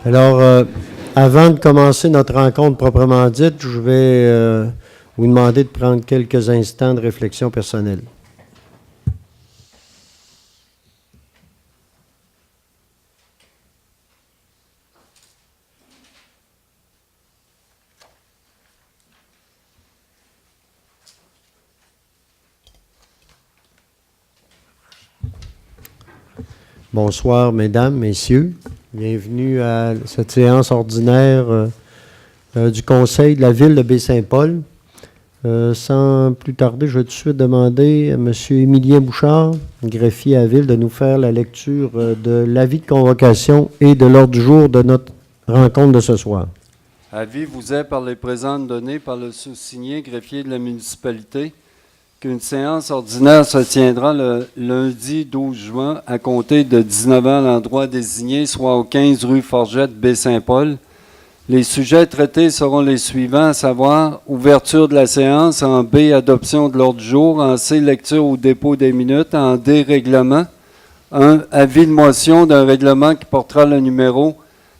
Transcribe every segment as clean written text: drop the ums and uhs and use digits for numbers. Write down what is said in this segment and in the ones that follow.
Alors, avant de commencer notre rencontre proprement dite, je vais vous demander de prendre quelques instants de réflexion personnelle. Bonsoir, mesdames, messieurs. Bienvenue à cette séance ordinaire du Conseil de la Ville de Baie-Saint-Paul. Sans plus tarder, je vais tout de suite demander à M. Émilien Bouchard, greffier à la Ville, de nous faire la lecture de l'avis de convocation et de l'ordre du jour de notre rencontre de ce soir. Avis vous est par les présentes données par le sous-signé greffier de la municipalité qu'une séance ordinaire se tiendra le lundi 12 juin à compter de 19h à l'endroit désigné, soit au 15 rue Forgette, Baie-Saint-Paul. Les sujets traités seront les suivants, à savoir ouverture de la séance, en B, adoption de l'ordre du jour, en C, lecture ou dépôt des minutes, en D, règlement. 1. Avis de motion d'un règlement qui portera le numéro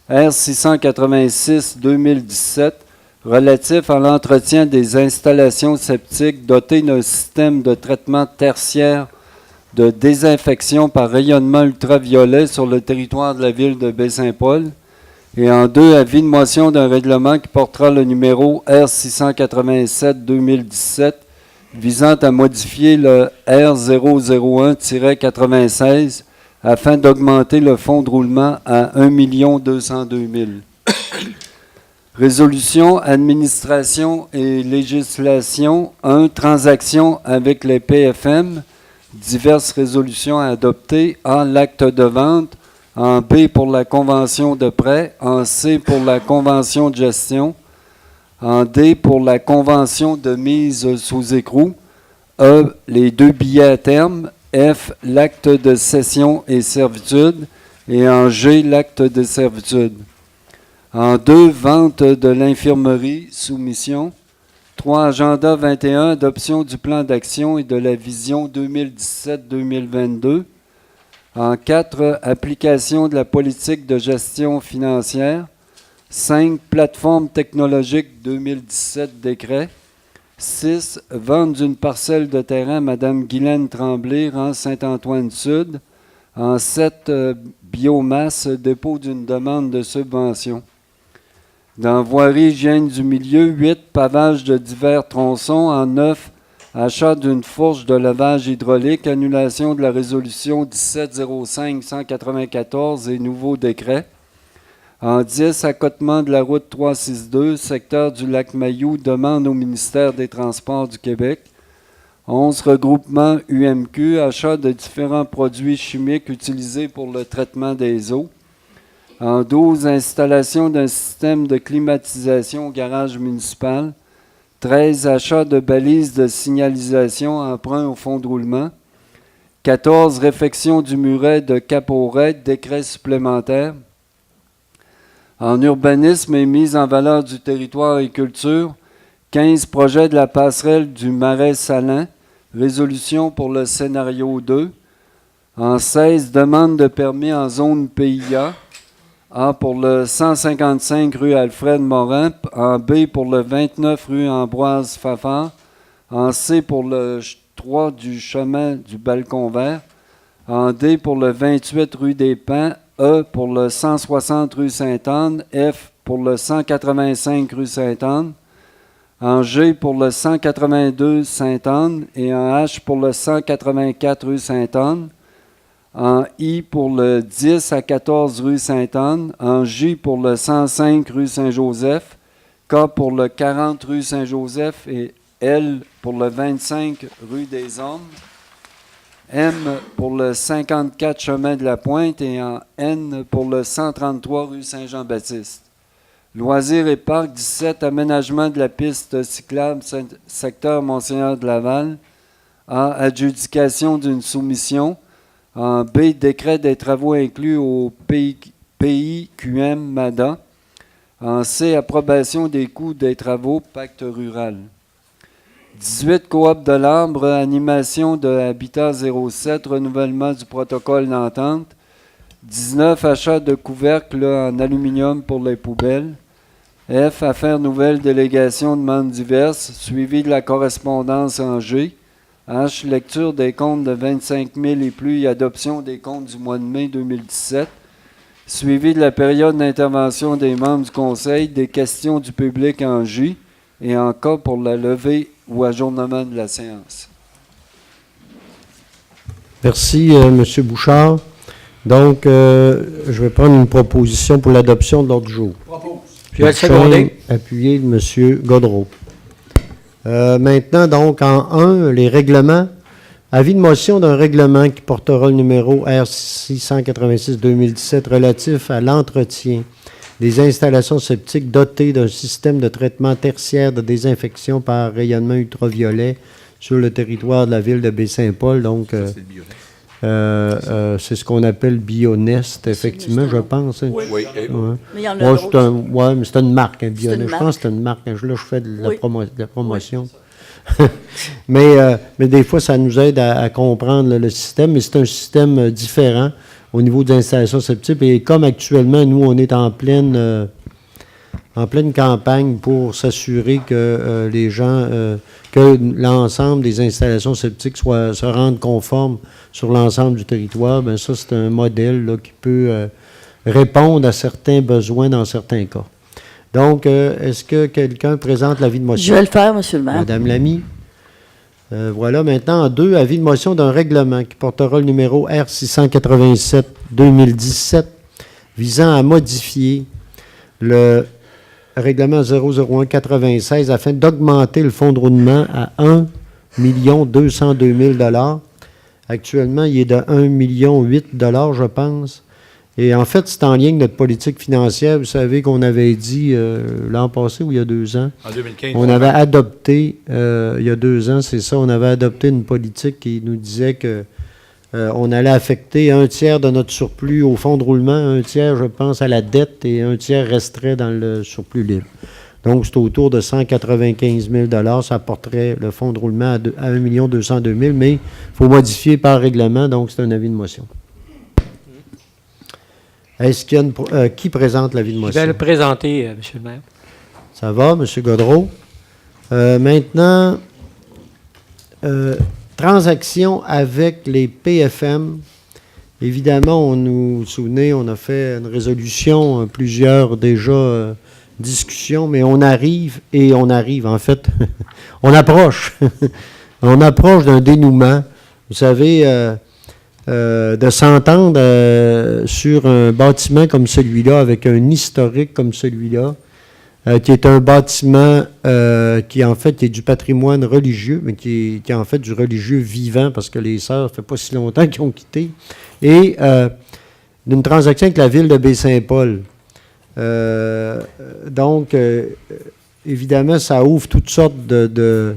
R686-2017 relatif à l'entretien des installations septiques dotées d'un système de traitement tertiaire de désinfection par rayonnement ultraviolet sur le territoire de la ville de Baie-Saint-Paul. Et en 2, avis de motion d'un règlement qui portera le numéro R687-2017 visant à modifier le R001-96 afin d'augmenter le fonds de roulement à 1 202 000. Résolution, administration et législation. 1. Transaction avec les PFM. Diverses résolutions à adopter. A. L'acte de vente. En B. Pour la convention de prêt. En C. Pour la convention de gestion. En D. Pour la convention de mise sous écrou. E. Les 2 billets à terme. F. L'acte de cession et servitude. Et en G. L'acte de servitude. En 2, vente de l'infirmerie, soumission. 3, agenda 21, adoption du plan d'action et de la vision 2017-2022. En 4, application de la politique de gestion financière. 5, plateforme technologique 2017 décret. 6, vente d'une parcelle de terrain à Mme Guylaine Tremblay, rang Saint-Antoine-Sud. En 7, biomasse, dépôt d'une demande de subvention. Dans voirie, hygiène du milieu, 8, pavage de divers tronçons. En 9, achat d'une fourche de levage hydraulique, annulation de la résolution 1705-194 et nouveau décret. En 10, accotement de la route 362, secteur du lac Mayou, demande au ministère des Transports du Québec. 11, regroupement UMQ, achat de différents produits chimiques utilisés pour le traitement des eaux. En 12, installation d'un système de climatisation au garage municipal. 13, achat de balises de signalisation emprunt au fonds de roulement. 14, réfection du muret de Cap-aux-Raies, décret supplémentaire. En urbanisme et mise en valeur du territoire et culture. 15, projet de la passerelle du Marais Salin, résolution pour le scénario 2. En 16, demande de permis en zone PIA. A pour le 155 rue Alfred Morin, en B pour le 29 rue Ambroise Fafard, en C pour le 3 du chemin du Balcon Vert, en D pour le 28 rue des Pins, E pour le 160 rue Sainte-Anne, F pour le 185 rue Sainte-Anne, en G pour le 182 Sainte-Anne et en H pour le 184 rue Sainte-Anne, en I pour le 10 à 14 rue Sainte-Anne, en J pour le 105 rue Saint-Joseph, K pour le 40 rue Saint-Joseph et L pour le 25 rue des Hommes, M pour le 54 chemin de la Pointe et en N pour le 133 rue Saint-Jean-Baptiste. Loisirs et parcs, 17, aménagement de la piste cyclable, secteur Monseigneur de Laval. A, adjudication d'une soumission. En B, décret des travaux inclus au PIQM MADA. En C, approbation des coûts des travaux, pacte rural. 18, coop de l'Arbre, animation de Habitat 07, renouvellement du protocole d'entente. 19, achat de couvercles en aluminium pour les poubelles. F, affaires nouvelles, délégation, demandes diverses, suivi de la correspondance en G. H, lecture des comptes de 25 000 et plus et adoption des comptes du mois de mai 2017. Suivi de la période d'intervention des membres du Conseil, des questions du public en J et en cas pour la levée ou ajournement de la séance. Merci, M. Bouchard. Donc, je vais prendre une proposition pour l'adoption de l'ordre du jour. Je vais le seconder. Appuyé de M. Godreau. Maintenant, donc, en 1, les règlements. Avis de motion d'un règlement qui portera le numéro R686-2017 relatif à l'entretien des installations septiques dotées d'un système de traitement tertiaire de désinfection par rayonnement ultraviolet sur le territoire de la ville de Baie-Saint-Paul. Donc, c'est ce qu'on appelle Bionest, effectivement, je pense. Hein. Oui. Ouais. Mais il y en a d'autres. Mais c'est une marque, hein, Bionest. Je marque. pense que c'est une marque. Hein. Là, je fais de la, Oui. de la promotion. mais des fois, ça nous aide à comprendre le système, mais c'est un système différent au niveau des installations septiques. Et comme actuellement, nous, on est en pleine campagne pour s'assurer que les gens, que l'ensemble des installations septiques se rendent conformes sur l'ensemble du territoire, bien ça, c'est un modèle là, qui peut répondre à certains besoins dans certains cas. Donc, est-ce que quelqu'un présente l'avis de motion? Je vais le faire, M. le maire. Madame Lamy. Voilà, maintenant, en 2, avis de motion d'un règlement qui portera le numéro R687-2017 visant à modifier le règlement 001-96 afin d'augmenter le fonds de roulement à 1 202 000 $. Actuellement, il est de 1,8 million, je pense. Et en fait, c'est en lien avec notre politique financière. Vous savez qu'on avait dit l'an passé ou il y a 2 ans, En 2015. on avait adopté, il y a 2 ans, c'est ça, on avait adopté une politique qui nous disait que on allait affecter 1/3 de notre surplus au fonds de roulement, 1/3, je pense, à la dette et 1/3 resterait dans le surplus libre. Donc, c'est autour de 195 000 $. Ça porterait le fonds de roulement à 1 202 000 $, mais il faut modifier par règlement, donc c'est un avis de motion. Est-ce qu'il y a qui présente l'avis de motion? Je vais le présenter, M. le maire. Ça va, M. Godreau. Maintenant, transactions avec les PFM. Évidemment, on nous souvenez, on a fait une résolution, plusieurs déjà discussions, mais on arrive, en fait, on approche. On approche d'un dénouement. Vous savez, de s'entendre sur un bâtiment comme celui-là, avec un historique comme celui-là, qui est un bâtiment qui, en fait, est du patrimoine religieux, mais qui est en fait du religieux vivant, parce que les sœurs, ça fait pas si longtemps qu'ils ont quitté, et d'une transaction avec la ville de Baie-Saint-Paul. Donc, évidemment, ça ouvre toutes sortes de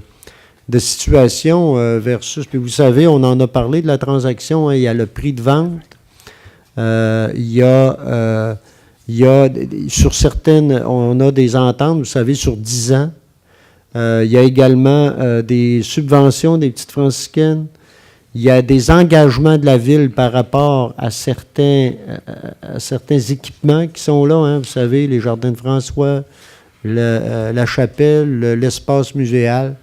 situations versus... Puis vous savez, on en a parlé de la transaction, hein, il y a le prix de vente, il y a sur certaines, on a des ententes, vous savez, sur 10 ans. Il y a également des subventions des petites franciscaines. Il y a des engagements de la ville par rapport à certains équipements qui sont là. Hein, vous savez, les Jardins de François, la chapelle, l'espace muséal.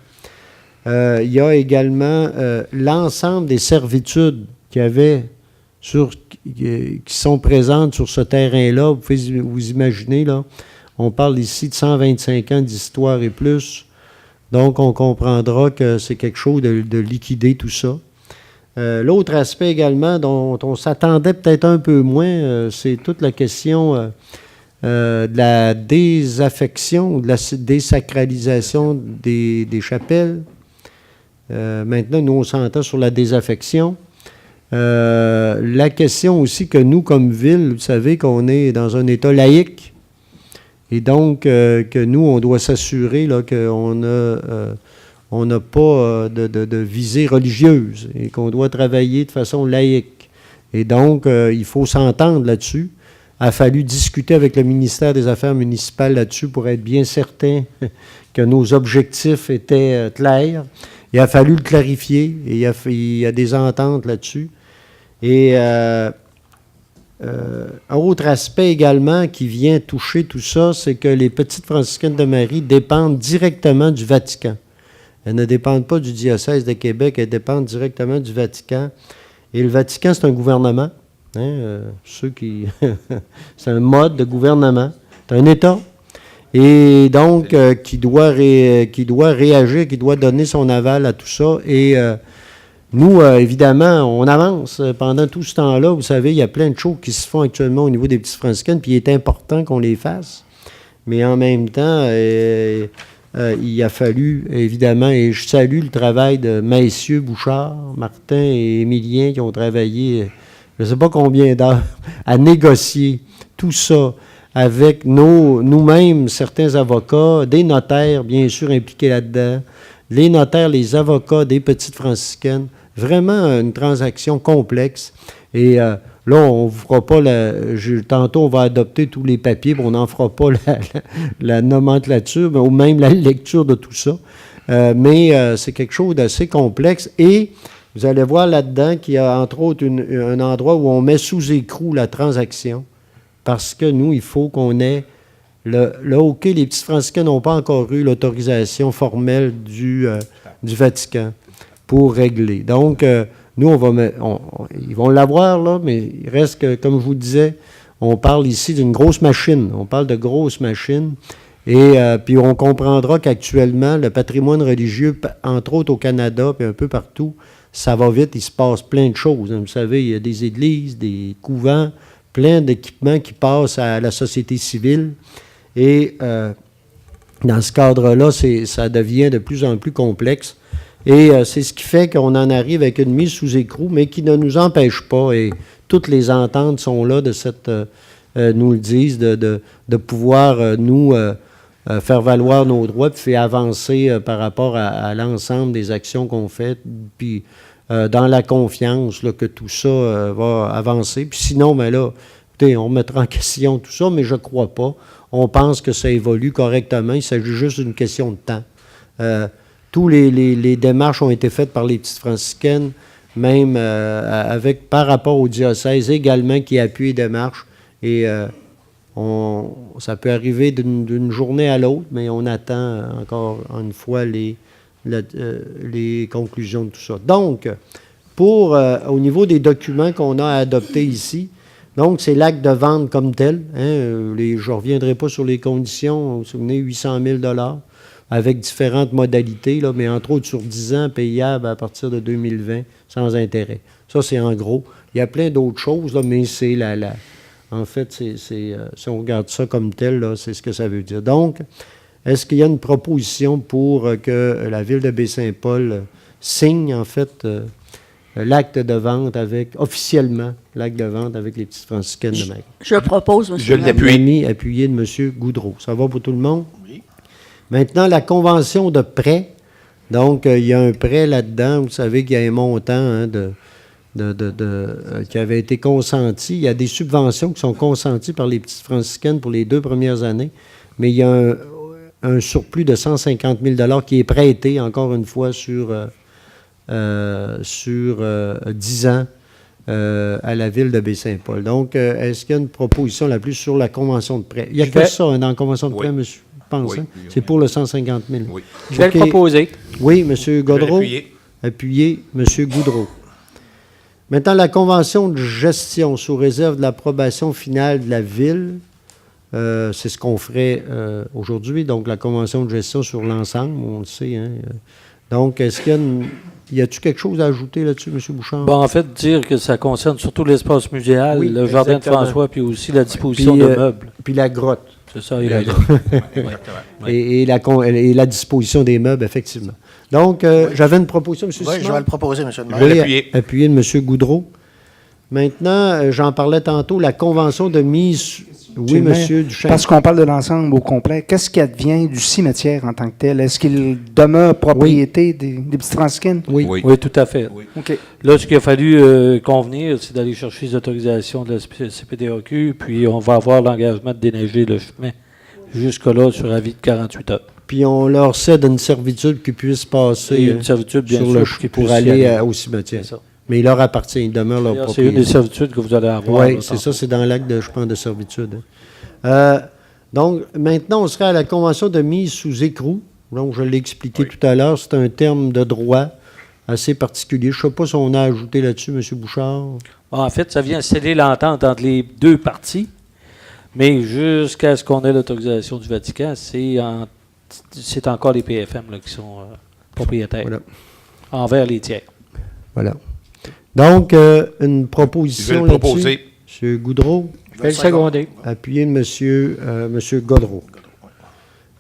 Il y a également l'ensemble des servitudes qu'il y avait qui sont présentes sur ce terrain-là. Vous pouvez vous imaginer, là, on parle ici de 125 ans d'histoire et plus. Donc, on comprendra que c'est quelque chose de liquider tout ça. L'autre aspect également dont on s'attendait peut-être un peu moins, c'est toute la question de la désaffection ou de la désacralisation des chapelles. Maintenant, nous, on s'entend sur la désaffection. La question aussi que nous, comme ville, vous savez qu'on est dans un État laïque et donc que nous, on doit s'assurer là, qu'on n'a pas de visée religieuse et qu'on doit travailler de façon laïque. Et donc, il faut s'entendre là-dessus. Il a fallu discuter avec le ministère des Affaires municipales là-dessus pour être bien certain que nos objectifs étaient clairs. Il a fallu le clarifier et il y a des ententes là-dessus. Et un autre aspect également qui vient toucher tout ça, c'est que les petites franciscaines de Marie dépendent directement du Vatican. Elles ne dépendent pas du diocèse de Québec, elles dépendent directement du Vatican. Et le Vatican, c'est un gouvernement. C'est un mode de gouvernement. C'est un État. Et donc, qui doit réagir, qui doit donner son aval à tout ça. Et nous, évidemment, on avance pendant tout ce temps-là. Vous savez, il y a plein de choses qui se font actuellement au niveau des petites franciscaines, puis il est important qu'on les fasse. Mais en même temps, il a fallu, évidemment, et je salue le travail de messieurs Bouchard, Martin et Émilien qui ont travaillé, je ne sais pas combien d'heures, à négocier tout ça avec nous-mêmes, certains avocats, des notaires, bien sûr, impliqués là-dedans, les notaires, les avocats des petites franciscaines. Vraiment une transaction complexe. Et là, on ne vous fera pas tantôt, on va adopter tous les papiers, mais on n'en fera pas la nomenclature, ou même la lecture de tout ça. Mais c'est quelque chose d'assez complexe. Et vous allez voir là-dedans qu'il y a, entre autres, un endroit où on met sous écrou la transaction. Parce que nous, il faut qu'on ait OK, les petites franciscaines n'ont pas encore eu l'autorisation formelle du Vatican pour régler. Donc, nous, ils vont l'avoir, là, mais il reste que, comme je vous disais, on parle ici d'une grosse machine. On parle de grosse machine. Et puis, on comprendra qu'actuellement, le patrimoine religieux, entre autres au Canada, puis un peu partout, ça va vite, il se passe plein de choses. Vous savez, il y a des églises, des couvents, plein d'équipements qui passent à la société civile. Et dans ce cadre-là, ça devient de plus en plus complexe. Et c'est ce qui fait qu'on en arrive avec une mise sous écrou, mais qui ne nous empêche pas, et toutes les ententes sont là, nous le disent, de pouvoir faire valoir nos droits, puis avancer par rapport à l'ensemble des actions qu'on fait, puis dans la confiance là, que tout ça va avancer. Puis sinon, ben là, écoutez, on mettra en question tout ça, mais je ne crois pas. On pense que ça évolue correctement. Il s'agit juste d'une question de temps. Tous les démarches ont été faites par les petites franciscaines, même par rapport au diocèse également qui appuie les démarches. Et ça peut arriver d'une journée à l'autre, mais on attend encore une fois les conclusions de tout ça. Donc, au niveau des documents qu'on a adoptés ici, donc c'est l'acte de vente comme tel. Je ne reviendrai pas sur les conditions. Vous vous souvenez, 800 000 $ avec différentes modalités, là, mais entre autres sur 10 ans, payable à partir de 2020, sans intérêt. Ça, c'est en gros. Il y a plein d'autres choses, là, mais c'est en fait, si on regarde ça comme tel, là, c'est ce que ça veut dire. Donc, est-ce qu'il y a une proposition pour que la Ville de Baie-Saint-Paul signe, en fait, l'acte de vente officiellement, l'acte de vente avec les petites franciscaines de Marie? Je propose, M. Je l'appuie. Appuyé de M. Goudreau. Ça va pour tout le monde? Oui. Maintenant, la convention de prêt. Donc, il y a un prêt là-dedans. Vous savez qu'il y a un montant qui avait été consenti. Il y a des subventions qui sont consenties par les petites franciscaines pour les 2 premières années. Mais il y a un surplus de 150 000 $ qui est prêté, encore une fois, sur 10 ans à la Ville de Baie-Saint-Paul. Donc, est-ce qu'il y a une proposition la plus sur la convention de prêt? Il y a que ça dans la convention de prêt, monsieur, je pense. Oui. C'est pour le 150 000. Oui. Je vais le proposer. Oui, M. Gaudreau. Appuyé. M. Goudreau. Maintenant, la convention de gestion sous réserve de l'approbation finale de la Ville, c'est ce qu'on ferait aujourd'hui. Donc, la convention de gestion sur l'ensemble, on le sait. Donc, est-ce qu'il y a-t-il quelque chose à ajouter là-dessus, M. Bouchard? Bon, en fait, dire que ça concerne surtout l'espace muséal, Oui, le jardin de exactement. François, puis aussi la disposition de meubles. Puis la grotte. C'est ça, il a dit. Et la disposition des meubles, effectivement. Donc, j'avais une proposition, M. Oui, Simard. je vais le proposer, M. le maire. Oui, appuyé de M. Goudreau. Maintenant, j'en parlais tantôt, la convention de mise... Oui, M. Duchesne. Parce qu'on parle de l'ensemble au complet, qu'est-ce qui advient du cimetière en tant que tel? Est-ce qu'il demeure propriété des petites franciscaines? Oui. Oui, tout à fait. Oui. OK. Là, ce qu'il a fallu convenir, c'est d'aller chercher les autorisations de la CPDAQ, puis on va avoir l'engagement de déneiger le chemin jusque-là sur avis de 48 heures. Puis on leur cède une servitude qu'ils puissent passer Et une servitude, bien sur sûr, le pour qu'ils pour puissent y aller aller. au cimetière. C'est ça. Mais il leur appartient, il demeure leur D'ailleurs, c'est propriété. une des servitudes que vous allez avoir. Oui, là, c'est tantôt. ça, c'est dans l'acte, je pense, de servitude. Donc, maintenant, on serait à la convention de mise sous écrou. Donc, je l'ai expliqué tout à l'heure, c'est un terme de droit assez particulier. Je ne sais pas si on a ajouté là-dessus, M. Bouchard. En fait, ça vient sceller l'entente entre les deux parties, mais jusqu'à ce qu'on ait l'autorisation du Vatican, c'est encore les PFM là, qui sont propriétaires Voilà. envers les tiers. Voilà. Donc, une Je vais proposition le là-dessus. proposer. M. Goudreau, Je vais le seconder. appuyé de M. Godreau.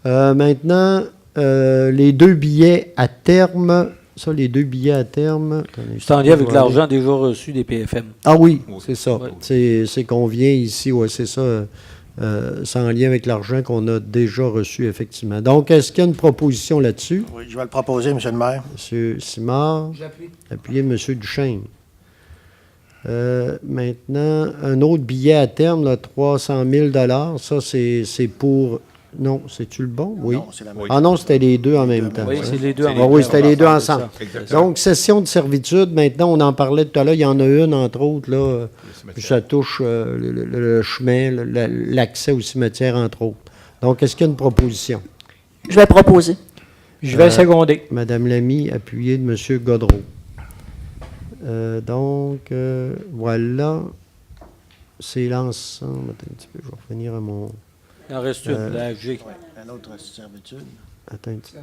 Maintenant, les deux billets à terme. Ça, les deux billets à terme. Attendez, C'est en lien avec je vais aller- l'argent déjà reçu des PFM. Ah oui, c'est ça. Oui. C'est qu'on vient ici, ouais, c'est ça. C'est en lien avec l'argent qu'on a déjà reçu, effectivement. Donc, est-ce qu'il y a une proposition là-dessus? Oui, je vais le proposer, Monsieur le maire. M. Simard. Appuyé M. Duchesne. Maintenant, un autre billet à terme, là, 300 000 ça, c'est pour... Non, c'est-tu le bon? Oui. Non, c'est la Oui. Ah non, c'était les deux en même temps. Oui, hein. c'est les deux C'est en les même oui, temps. c'était les deux C'est ensemble. ça. Exactement. Donc, cession de servitude, maintenant, on en parlait tout à l'heure, il y en a une, entre autres, là, cimetière. ça touche le chemin, l'accès au cimetière, entre autres. Donc, est-ce qu'il y a une proposition? Je vais proposer. Je vais le seconder. Madame Lamy, appuyée de M. Godreau. Voilà. C'est l'ensemble. Attends un petit peu, je vais revenir à mon... Il en reste une, la G. Un autre servitude. Attends un petit peu.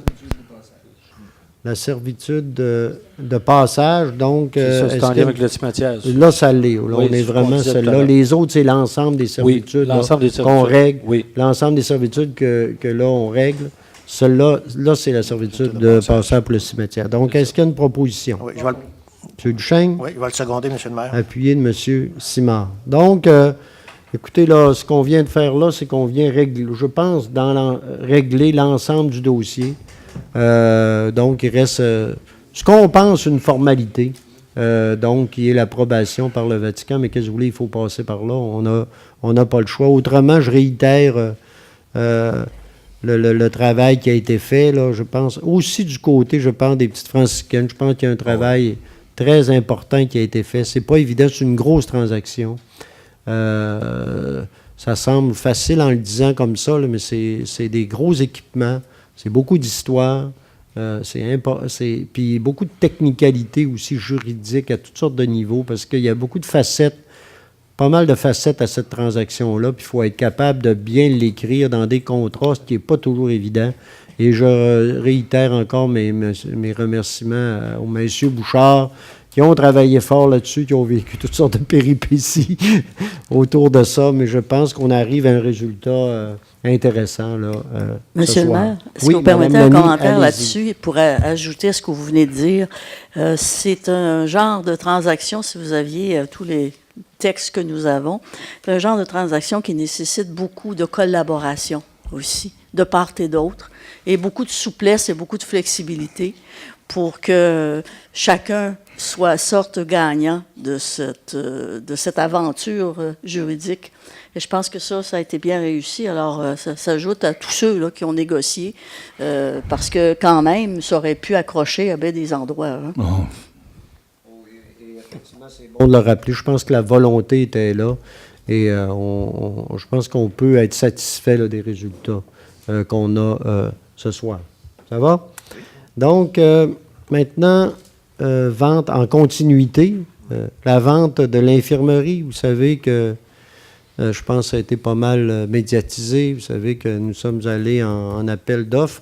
La servitude de passage, donc... C'est ça, c'est est-ce en que- lien avec le cimetière. ça. Là, ça l'est. Là, Oui, on est c'est ce qu'on vraiment disait tout à celle-là. l'heure. Les autres, c'est l'ensemble des Oui, servitudes là, l'ensemble des qu'on servitudes. règle. Oui. L'ensemble des servitudes que là, on règle. Celle-là, là, c'est la servitude de passage pour le cimetière. Donc, est-ce qu'il y a une proposition? Oui, je vais M. Duchesne? le seconder, Monsieur le maire. Appuyé de M. Simard. Donc, écoutez, là, ce qu'on vient de faire là, c'est qu'on vient régler, je pense, régler l'ensemble du dossier. Donc, il reste ce qu'on pense une formalité, donc, qui est l'approbation par le Vatican, mais qu'est-ce que vous voulez, il faut passer par là. On n'a pas le choix. Autrement, je réitère le travail qui a été fait, là, je pense, aussi du côté, je pense, des petites franciscaines. Je pense qu'il y a un travail très important qui a été fait. C'est pas évident, c'est une grosse transaction. Ça semble facile en le disant comme ça, là, mais c'est des gros équipements, c'est beaucoup d'histoire, puis beaucoup de technicalité aussi juridique à toutes sortes de niveaux, parce qu'il y a beaucoup de facettes, pas mal de facettes à cette transaction-là, puis il faut être capable de bien l'écrire dans des contrats, ce qui n'est pas toujours évident. Et je réitère encore mes remerciements aux messieurs Bouchard, qui ont travaillé fort là-dessus, qui ont vécu toutes sortes de péripéties autour de ça, mais je pense qu'on arrive à un résultat intéressant là, Monsieur ce le soir. maire, est-ce Oui, que vous permettez un Madame Lamy, commentaire allez-y. là-dessus pour ajouter à ce que vous venez de dire? C'est un genre de transaction, si vous aviez tous les textes que nous avons, c'est un genre de transaction qui nécessite beaucoup de collaboration aussi, de part et d'autre, et beaucoup de souplesse et beaucoup de flexibilité pour que chacun sorte gagnant de cette aventure juridique. Et je pense que ça a été bien réussi. Alors, ça s'ajoute à tous ceux là, qui ont négocié, parce que quand même, ça aurait pu accrocher à bien des endroits. Hein. Bon de le rappeler, je pense que la volonté était là et je pense qu'on peut être satisfait là, des résultats qu'on a ce soir. Ça va? Donc, maintenant, vente en continuité. La vente de l'infirmerie, vous savez que je pense que ça a été pas mal médiatisé. Vous savez que nous sommes allés en appel d'offres.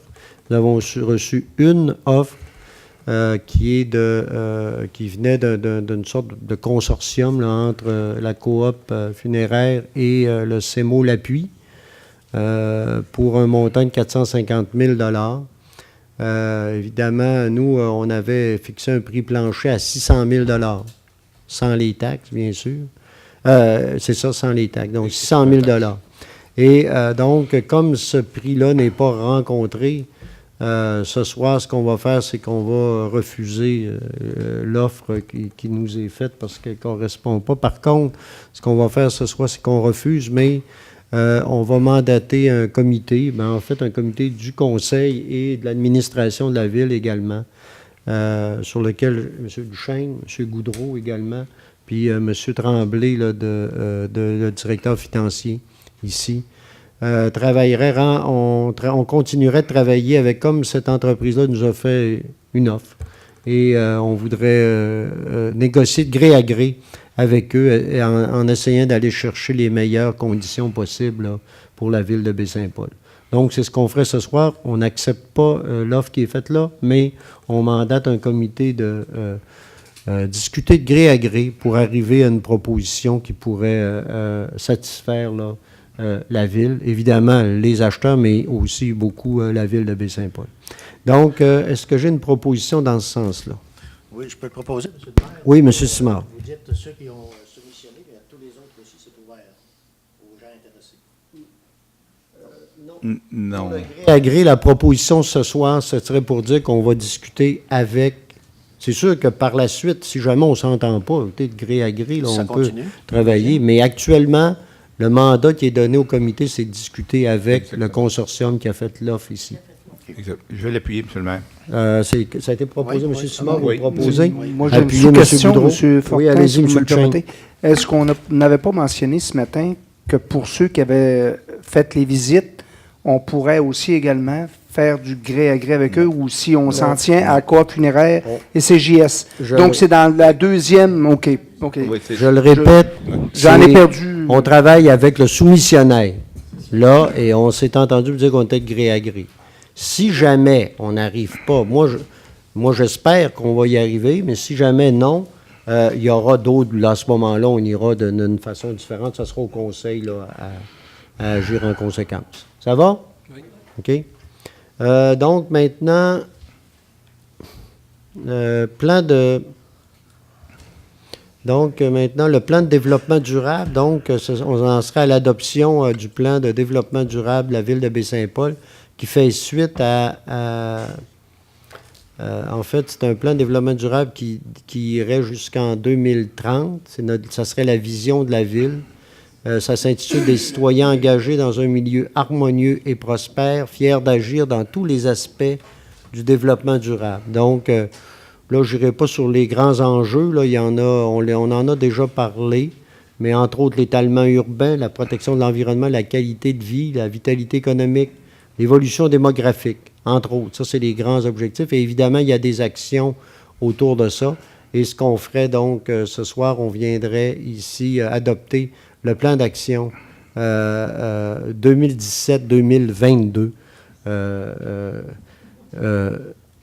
Nous avons reçu une offre qui venait d'une sorte de consortium là, entre la coop funéraire et le CEMO L'Appui pour un montant de 450 000 évidemment, nous, on avait fixé un prix plancher à 600 000 sans les taxes, bien sûr. C'est ça, sans les taxes. Donc, 600 000 Et donc, comme ce prix-là n'est pas rencontré, ce soir, ce qu'on va faire, c'est qu'on va refuser l'offre qui nous est faite parce qu'elle ne correspond pas. Par contre, ce qu'on va faire ce soir, c'est qu'on refuse, mais on va mandater un comité, en fait un comité du conseil et de l'administration de la ville également, sur lequel M. Duchesne, M. Goudreau également, puis M. Tremblay, là, le directeur financier ici, travaillerait, on continuerait de travailler avec, comme cette entreprise-là nous a fait une offre. Et on voudrait négocier de gré à gré avec eux en essayant d'aller chercher les meilleures conditions possibles là, pour la ville de Baie-Saint-Paul. Donc, c'est ce qu'on ferait ce soir. On n'accepte pas l'offre qui est faite là, mais on mandate un comité de discuter de gré à gré pour arriver à une proposition qui pourrait satisfaire là, la ville, évidemment les acheteurs, mais aussi beaucoup la ville de Baie-Saint-Paul. Donc, est-ce que j'ai une proposition dans ce sens-là? Oui, je peux le proposer, M. le maire. Oui, M. Simard. Vous dites ceux qui ont soumissionné, mais à tous les autres aussi, c'est ouvert aux gens intéressés. Non. Gré à gré, la proposition ce soir, ce serait pour dire qu'on va discuter avec. C'est sûr que par la suite, si jamais on ne s'entend pas, peut-être gré à gré, là, Ça on continue. peut travailler. Mais actuellement, le mandat qui est donné au comité, c'est de discuter avec Exactement. le consortium qui a fait l'offre ici. Exact. Je vais l'appuyer, M. le maire. Ça a été proposé, Oui, M. oui. Simard, Oui. vous le proposez? Moi, j'ai une Appuyez, M. sous-question, Goudreau. M. Fortin, Oui, allez-y, si vous M. me le Duchesne. permettez. Est-ce qu'on n'avait pas mentionné ce matin que pour ceux qui avaient fait les visites, on pourrait aussi également faire du gré à gré avec eux, ou si on s'en tient à Coop funéraire et CJS? Donc, c'est dans la deuxième... OK. Oui, c'est Je le répète, J'en ai c'est- perdu... On travaille avec le soumissionnaire, là, et on s'est entendu dire qu'on était de gré à gré. Si jamais on n'arrive pas, moi j'espère qu'on va y arriver, mais si jamais non, il y aura d'autres, là, à ce moment-là, on ira d'une façon différente, ça sera au conseil là, à agir en conséquence. Ça va? Oui. OK. Donc maintenant, plan de... Donc, maintenant, le plan de développement durable, donc, on en sera à l'adoption du plan de développement durable de la ville de Baie-Saint-Paul, qui fait suite en fait, c'est un plan de développement durable qui irait jusqu'en 2030. Ça serait la vision de la ville. Ça s'intitule « Des citoyens engagés dans un milieu harmonieux et prospère, fiers d'agir dans tous les aspects du développement durable ». Donc, là, je n'irai pas sur les grands enjeux. Là, il y en a, on en a déjà parlé, mais entre autres l'étalement urbain, la protection de l'environnement, la qualité de vie, la vitalité économique, l'évolution démographique, entre autres. Ça, c'est les grands objectifs. Et évidemment, il y a des actions autour de ça. Et ce qu'on ferait donc ce soir, on viendrait ici adopter le plan d'action 2017-2022.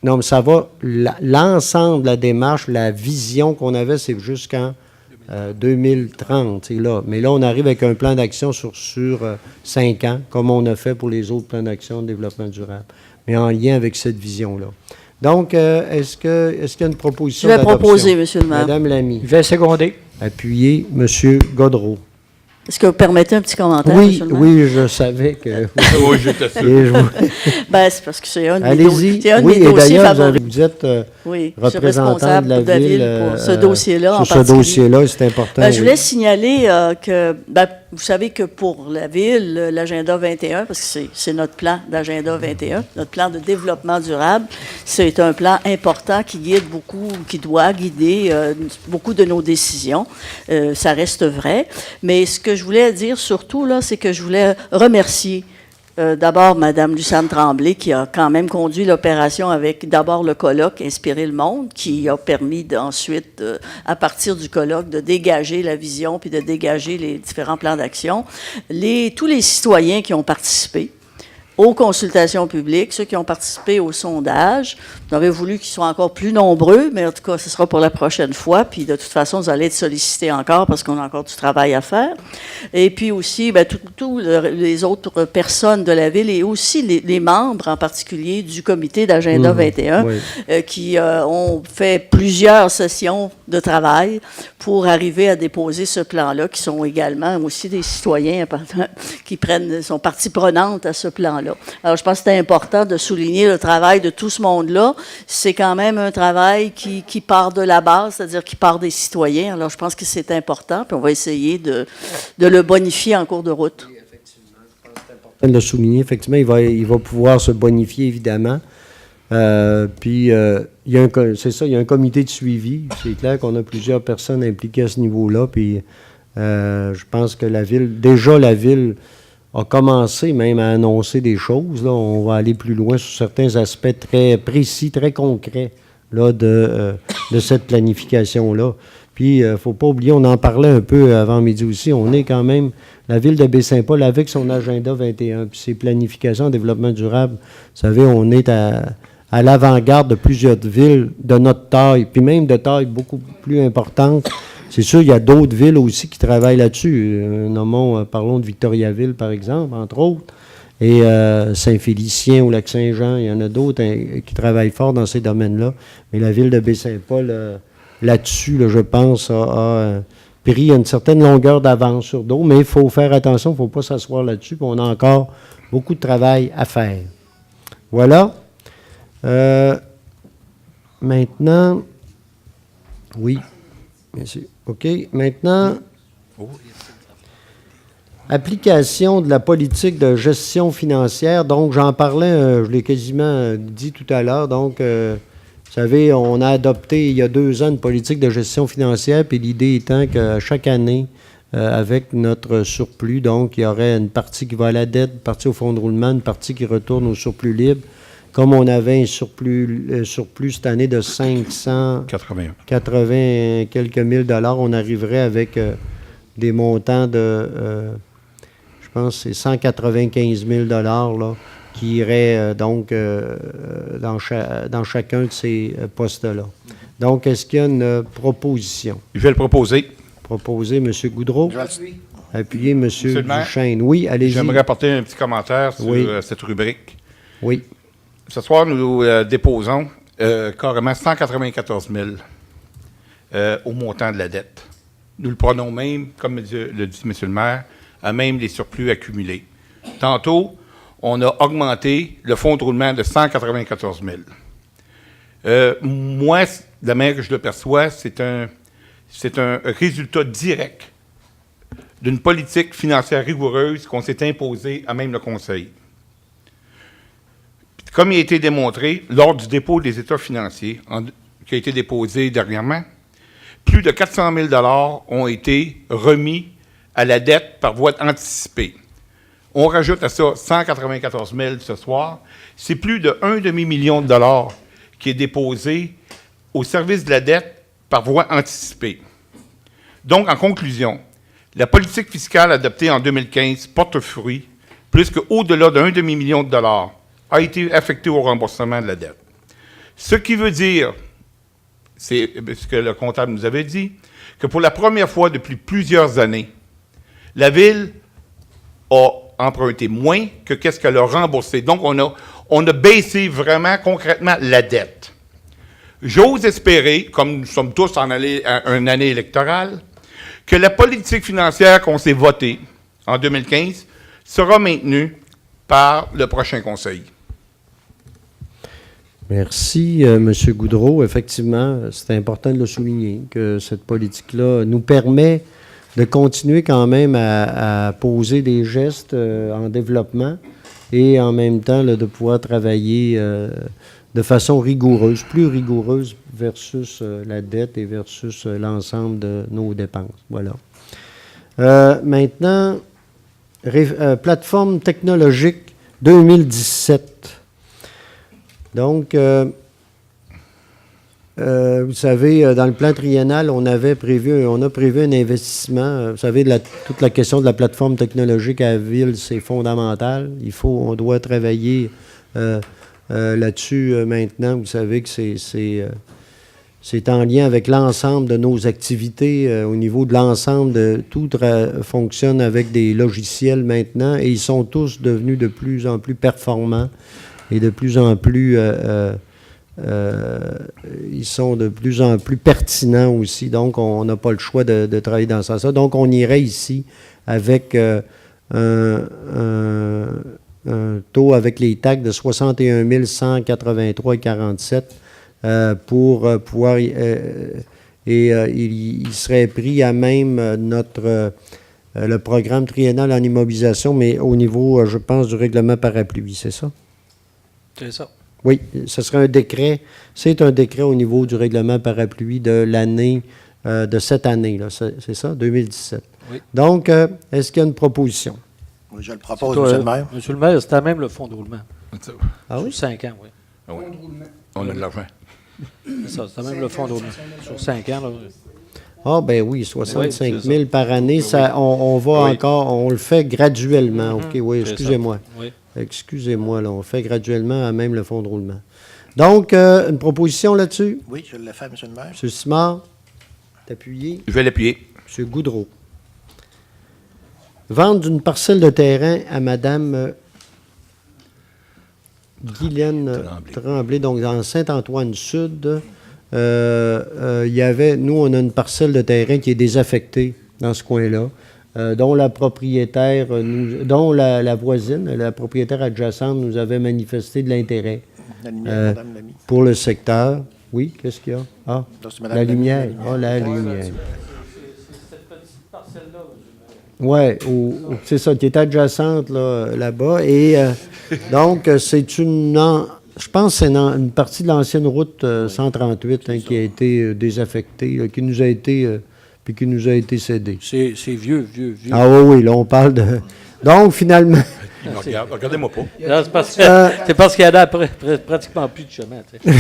Non, mais ça va, l'ensemble de la démarche, la vision qu'on avait, c'est jusqu'en 2030. C'est là. Mais là, on arrive avec un plan d'action sur 5 ans, comme on a fait pour les autres plans d'action de développement durable, mais en lien avec cette vision-là. Donc, est-ce qu'il y a une proposition Je vais d'adoption? proposer, M. le maire. Madame Lamy. Je vais seconder. Appuyez M. Godreau. Est-ce que vous permettez un petit commentaire, Oui, M. le maire? oui, je savais que... Oui, je t'assure. Et je vous- Ben, c'est parce que c'est un de mes, Allez-y. c'est un de Oui, mes et dossiers d'ailleurs, favoris. vous êtes Oui, je suis représentant responsable de la ville pour ce dossier-là en sur ce particulier. dossier-là, c'est important. Ben, je oui. voulais signaler que, vous savez que pour la ville, l'agenda 21, parce que c'est notre plan d'agenda 21, notre plan de développement durable, c'est un plan important qui guide beaucoup, qui doit guider beaucoup de nos décisions. Ça reste vrai. Mais ce que je voulais dire surtout, là, c'est que je voulais remercier d'abord Mme Lucerne Tremblay, qui a quand même conduit l'opération avec d'abord le colloque Inspirer le monde, qui a permis ensuite, à partir du colloque, de dégager la vision puis de dégager les différents plans d'action. Tous les citoyens qui ont participé aux consultations publiques, ceux qui ont participé au sondage. On aurait voulu qu'ils soient encore plus nombreux, mais en tout cas, ce sera pour la prochaine fois. Puis de toute façon, vous allez être sollicités encore parce qu'on a encore du travail à faire. Et puis aussi, tous les autres personnes de la ville et aussi les membres en particulier du comité d'Agenda 21 oui. qui ont fait plusieurs sessions de travail pour arriver à déposer ce plan-là, qui sont également aussi des citoyens qui sont partie prenante à ce plan-là. Alors, je pense que c'est important de souligner le travail de tout ce monde-là. C'est quand même un travail qui part de la base, c'est-à-dire qui part des citoyens. Alors, je pense que c'est important, puis on va essayer de le bonifier en cours de route. De le souligner, effectivement, il va pouvoir se bonifier, évidemment. Puis, c'est ça, il y a un comité de suivi. C'est clair qu'on a plusieurs personnes impliquées à ce niveau-là. Puis, je pense que la ville a commencé même à annoncer des choses. Là. On va aller plus loin sur certains aspects très précis, très concrets là, de cette planification-là. Puis, il ne faut pas oublier, on en parlait un peu avant midi aussi, on est quand même, la ville de Baie-Saint-Paul, avec son agenda 21, puis ses planifications en développement durable, vous savez, on est à l'avant-garde de plusieurs villes de notre taille, puis même de taille beaucoup plus importante. C'est sûr, il y a d'autres villes aussi qui travaillent là-dessus. Parlons de Victoriaville, par exemple, entre autres, et Saint-Félicien ou Lac-Saint-Jean, il y en a d'autres qui travaillent fort dans ces domaines-là. Mais la ville de Baie-Saint-Paul, là-dessus, là, je pense, a pris une certaine longueur d'avance sur d'autres, mais il faut faire attention, il ne faut pas s'asseoir là-dessus, puis on a encore beaucoup de travail à faire. Voilà. Maintenant, oui, merci. OK. Maintenant, application de la politique de gestion financière. Donc, j'en parlais, je l'ai quasiment dit tout à l'heure. Donc, vous savez, on a adopté il y a 2 ans une politique de gestion financière, puis l'idée étant que chaque année, avec notre surplus, donc il y aurait une partie qui va à la dette, une partie au fonds de roulement, une partie qui retourne au surplus libre. Comme on avait un surplus cette année de 580 quelques mille dollars, on arriverait avec des montants de, je pense, c'est 195 000 dollars là, qui iraient dans chacun de ces postes-là. Donc, est-ce qu'il y a une proposition? Je vais le proposer. Proposer, M. Goudreau. Appuyer, M. Duchesne. Oui, allez-y. J'aimerais apporter un petit commentaire sur cette rubrique. Oui. Ce soir, nous déposons carrément 194 000 au montant de la dette. Nous le prenons même, comme le dit M. le maire, à même les surplus accumulés. Tantôt, on a augmenté le fonds de roulement de 194 000. Moi, de la manière que je le perçois, c'est un résultat direct d'une politique financière rigoureuse qu'on s'est imposée à même le Conseil. Comme il a été démontré lors du dépôt des états financiers qui a été déposé dernièrement, plus de 400 000 $ ont été remis à la dette par voie anticipée. On rajoute à ça 194 000 ce soir. C'est plus de 1 demi-million de dollars qui est déposé au service de la dette par voie anticipée. Donc, en conclusion, la politique fiscale adoptée en 2015 porte fruit, puisque au-delà de 1 demi-million de dollars a été affecté au remboursement de la dette. Ce qui veut dire, c'est ce que le comptable nous avait dit, que pour la première fois depuis plusieurs années, la Ville a emprunté moins que qu'est-ce qu'elle a remboursé. Donc, on a baissé vraiment concrètement la dette. J'ose espérer, comme nous sommes tous en une année électorale, que la politique financière qu'on s'est votée en 2015 sera maintenue par le prochain Conseil. Merci, M. Goudreau. Effectivement, c'est important de le souligner, que cette politique-là nous permet de continuer quand même à poser des gestes en développement et en même temps là, de pouvoir travailler de façon rigoureuse, plus rigoureuse versus la dette et versus l'ensemble de nos dépenses. Voilà. Maintenant, plateforme technologique 2017. Donc, vous savez, dans le plan triennal, on a prévu un investissement. Vous savez, toute la question de la plateforme technologique à la ville, c'est fondamental. On doit travailler là-dessus maintenant. Vous savez que c'est en lien avec l'ensemble de nos activités au niveau de l'ensemble de tout fonctionne avec des logiciels maintenant et ils sont tous devenus de plus en plus performants et de plus en plus ils sont de plus en plus pertinents aussi. Donc, on n'a pas le choix de travailler dans ce sens-là. Donc, on irait ici avec un taux avec les taxes de 61 183,47 pour pouvoir... il serait pris à même le programme triennal en immobilisation, mais au niveau, je pense, du règlement parapluie, c'est ça? C'est ça. Oui, ce serait un décret. C'est un décret au niveau du règlement parapluie de l'année, de cette année, là. C'est ça, 2017. Oui. Donc, est-ce qu'il y a une proposition? Oui, je le propose, Toi, monsieur le maire. Monsieur le maire, c'était même le fonds de roulement. Ah oui? Sur 5 ans, oui. Ah oui. On a de l'argent. C'est ça, c'était même le fonds de roulement. Sur 5 ans, là. Ah, ben oui, 65 Oui, c'est 000 par année, ça, on va Oui. encore, on le fait graduellement. OK, oui, C'est excusez-moi. ça. Oui. Excusez-moi, là, on le fait graduellement à même le fonds de roulement. Donc, une proposition là-dessus? Oui, je l'ai fait, monsieur le maire. M. Simard, appuyé. Je vais l'appuyer. M. Goudreau. Vente d'une parcelle de terrain à Mme Guylaine Tremblay, donc dans Saint-Antoine-Sud. Il y avait, nous, on a une parcelle de terrain qui est désaffectée dans ce coin-là, dont la propriétaire, dont la voisine, la propriétaire adjacente nous avait manifesté de l'intérêt La lumière, madame Lamy. pour le secteur. Oui, qu'est-ce qu'il y a? Ah, Là, c'est madame la Lamy. lumière. Ah, la lumière. Oui, c'est ça, qui est adjacente là-bas. Et donc, c'est je pense que c'est une partie de l'ancienne route 138 qui a été désaffectée, là, qui nous a été cédée. C'est vieux. Ah oui, là, on parle de... Donc, finalement... Regardez-moi pas. Là, c'est parce qu'il y en a pratiquement plus de chemin. Tu sais.